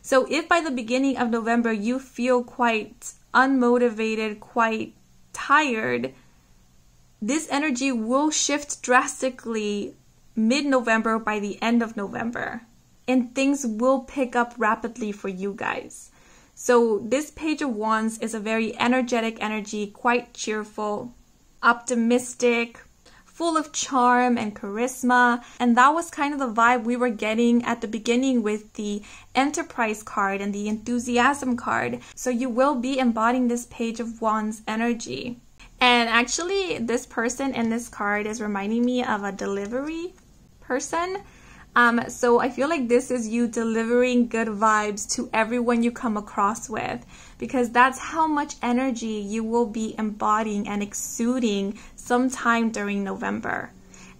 So if by the beginning of November you feel quite unmotivated, quite tired, this energy will shift drastically mid-November, by the end of November, and things will pick up rapidly for you guys. So this Page of Wands is a very energetic energy, quite cheerful, optimistic, full of charm and charisma, and that was kind of the vibe we were getting at the beginning with the Enterprise card and the Enthusiasm card. So you will be embodying this Page of Wands energy. And actually, this person in this card is reminding me of a delivery person. So I feel like this is you delivering good vibes to everyone you come across with, because that's how much energy you will be embodying and exuding sometime during November.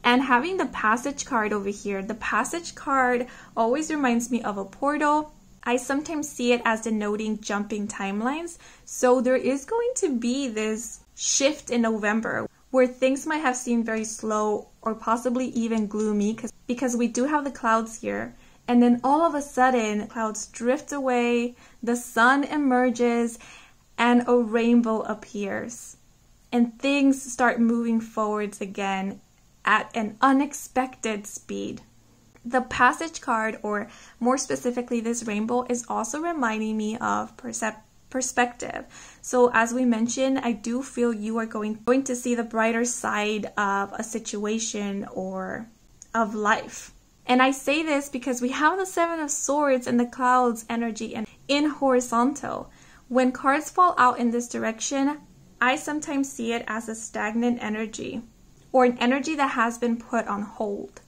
And having the Passage card over here, the Passage card always reminds me of a portal. I sometimes see it as denoting jumping timelines. So there is going to be this shift in November where things might have seemed very slow or possibly even gloomy, because we do have the clouds here. And then all of a sudden, clouds drift away, the sun emerges, and a rainbow appears. And things start moving forwards again at an unexpected speed. The Passage card, or more specifically this rainbow, is also reminding me of perspective. So as we mentioned, I do feel you are going to see the brighter side of a situation or of life. And I say this because we have the Seven of Swords and the clouds energy and in horizontal. When cards fall out in this direction, I sometimes see it as a stagnant energy, or an energy that has been put on hold.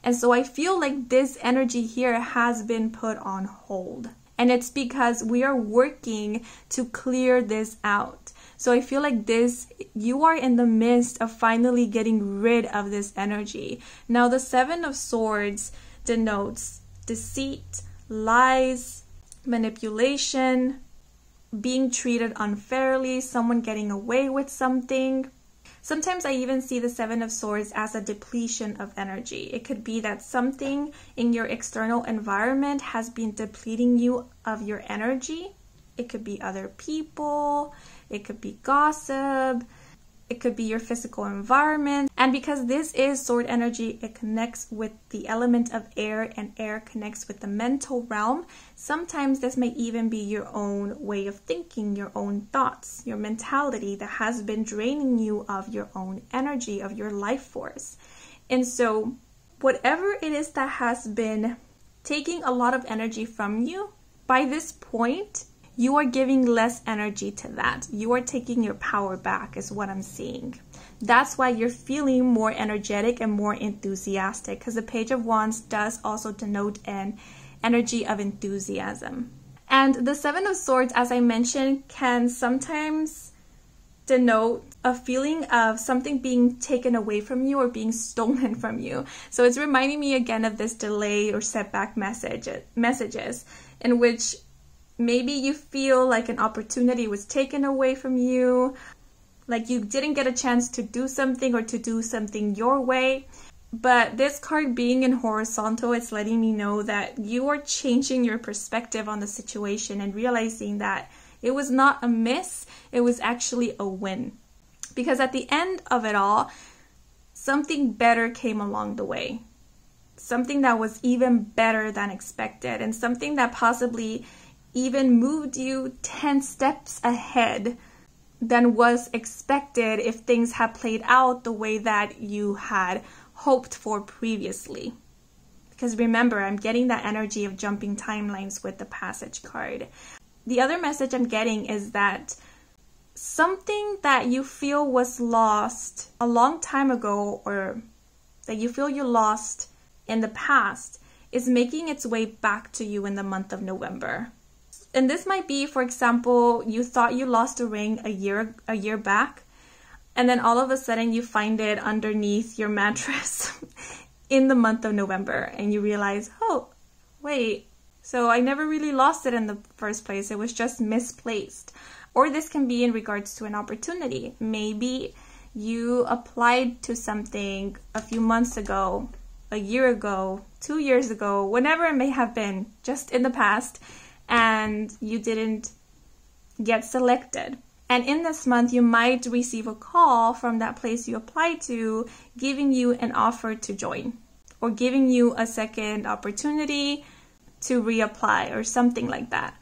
And so I feel like this energy here has been put on hold. And it's because we are working to clear this out. So I feel like you are in the midst of finally getting rid of this energy. Now, the Seven of Swords denotes deceit, lies, manipulation, being treated unfairly, someone getting away with something. Sometimes I even see the Seven of Swords as a depletion of energy. It could be that something in your external environment has been depleting you of your energy. It could be other people, it could be gossip, it could be your physical environment. And because this is sword energy, it connects with the element of air, and air connects with the mental realm. Sometimes this may even be your own way of thinking, your own thoughts, your mentality that has been draining you of your own energy, of your life force. And so whatever it is that has been taking a lot of energy from you, by this point, you are giving less energy to that. You are taking your power back is what I'm seeing. That's why you're feeling more energetic and more enthusiastic, because the Page of Wands does also denote an energy of enthusiasm. And the Seven of Swords, as I mentioned, can sometimes denote a feeling of something being taken away from you or being stolen from you. So it's reminding me again of this delay or setback messages in which maybe you feel like an opportunity was taken away from you, like you didn't get a chance to do something or to do something your way. But this card being in horizontal, it's letting me know that you are changing your perspective on the situation and realizing that it was not a miss, it was actually a win. Because at the end of it all, something better came along the way. Something that was even better than expected, and something that possibly even moved you 10 steps ahead than was expected if things had played out the way that you had hoped for previously. Because remember, I'm getting that energy of jumping timelines with the Passage card. The other message I'm getting is that something that you feel was lost a long time ago, or that you feel you lost in the past, is making its way back to you in the month of November. And this might be, for example, you thought you lost a ring a year back, and then all of a sudden you find it underneath your mattress in the month of November, and you realize, oh, wait, so I never really lost it in the first place. It was just misplaced. Or this can be in regards to an opportunity. Maybe you applied to something a few months ago, a year ago, 2 years ago, whenever it may have been, just in the past, and you didn't get selected. And in this month, you might receive a call from that place you applied to, giving you an offer to join, or giving you a second opportunity to reapply, or something like that.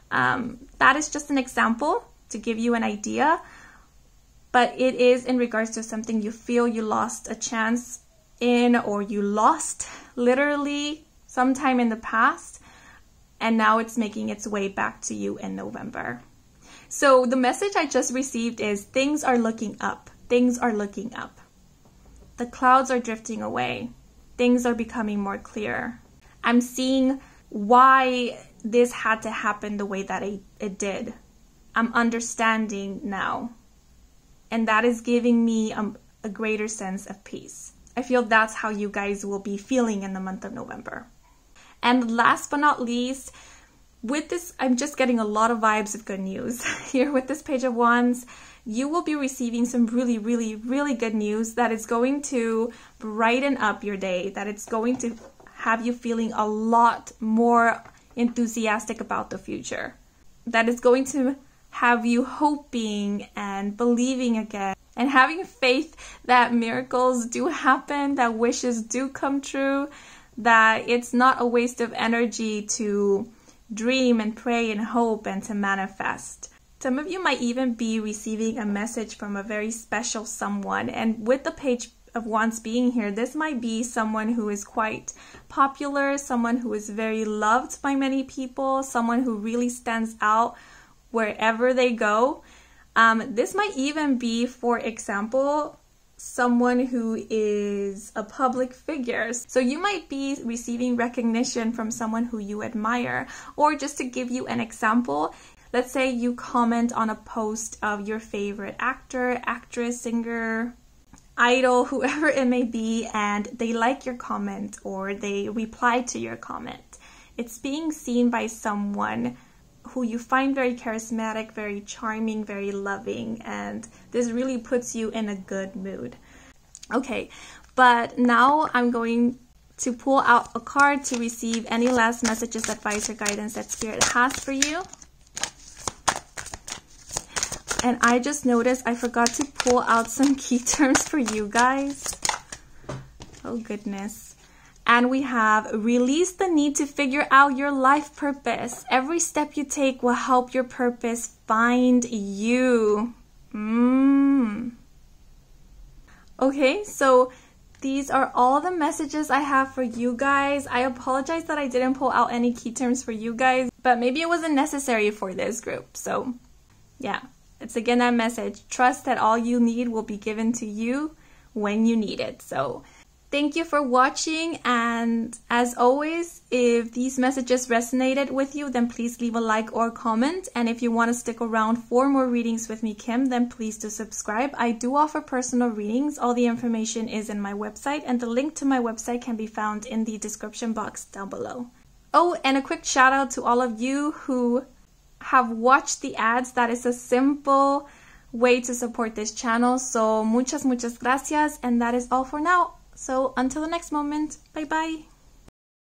That is just an example to give you an idea, but it is in regards to something you feel you lost a chance in, or you lost literally sometime in the past, and now it's making its way back to you in November. So the message I just received is things are looking up. Things are looking up. The clouds are drifting away. Things are becoming more clear. I'm seeing why this had to happen the way that it did. I'm understanding now. And that is giving me a greater sense of peace. I feel that's how you guys will be feeling in the month of November. And last but not least, with this, I'm just getting a lot of vibes of good news. Here with this Page of Wands, you will be receiving some really, really, really good news that is going to brighten up your day, that it's going to have you feeling a lot more enthusiastic about the future, that is going to have you hoping and believing again, and having faith that miracles do happen, that wishes do come true, that it's not a waste of energy to dream and pray and hope and to manifest. Some of you might even be receiving a message from a very special someone, and with the Page of Wands being here, this might be someone who is quite popular, someone who is very loved by many people, someone who really stands out wherever they go. This might even be, for example, someone who is a public figure. So you might be receiving recognition from someone who you admire. Or just to give you an example, let's say you comment on a post of your favorite actor, actress, singer, idol, whoever it may be, and they like your comment or they reply to your comment. It's being seen by someone who you find very charismatic, very charming, very loving, and this really puts you in a good mood. Okay, but now I'm going to pull out a card to receive any last messages, advice, or guidance that Spirit has for you. And I just noticed I forgot to pull out some key terms for you guys. Oh goodness. And we have release the need to figure out your life purpose. Every step you take will help your purpose find you. Okay, so these are all the messages I have for you guys. I apologize that I didn't pull out any key terms for you guys, but maybe it wasn't necessary for this group. So yeah, it's again that message. Trust that all you need will be given to you when you need it. So thank you for watching, and as always, if these messages resonated with you, then please leave a like or comment. And if you want to stick around for more readings with me, Kim, then please do subscribe. I do offer personal readings. All the information is in my website, and the link to my website can be found in the description box down below. Oh, and a quick shout out to all of you who have watched the ads. That is a simple way to support this channel. So muchas gracias, and that is all for now. So until the next moment, bye bye.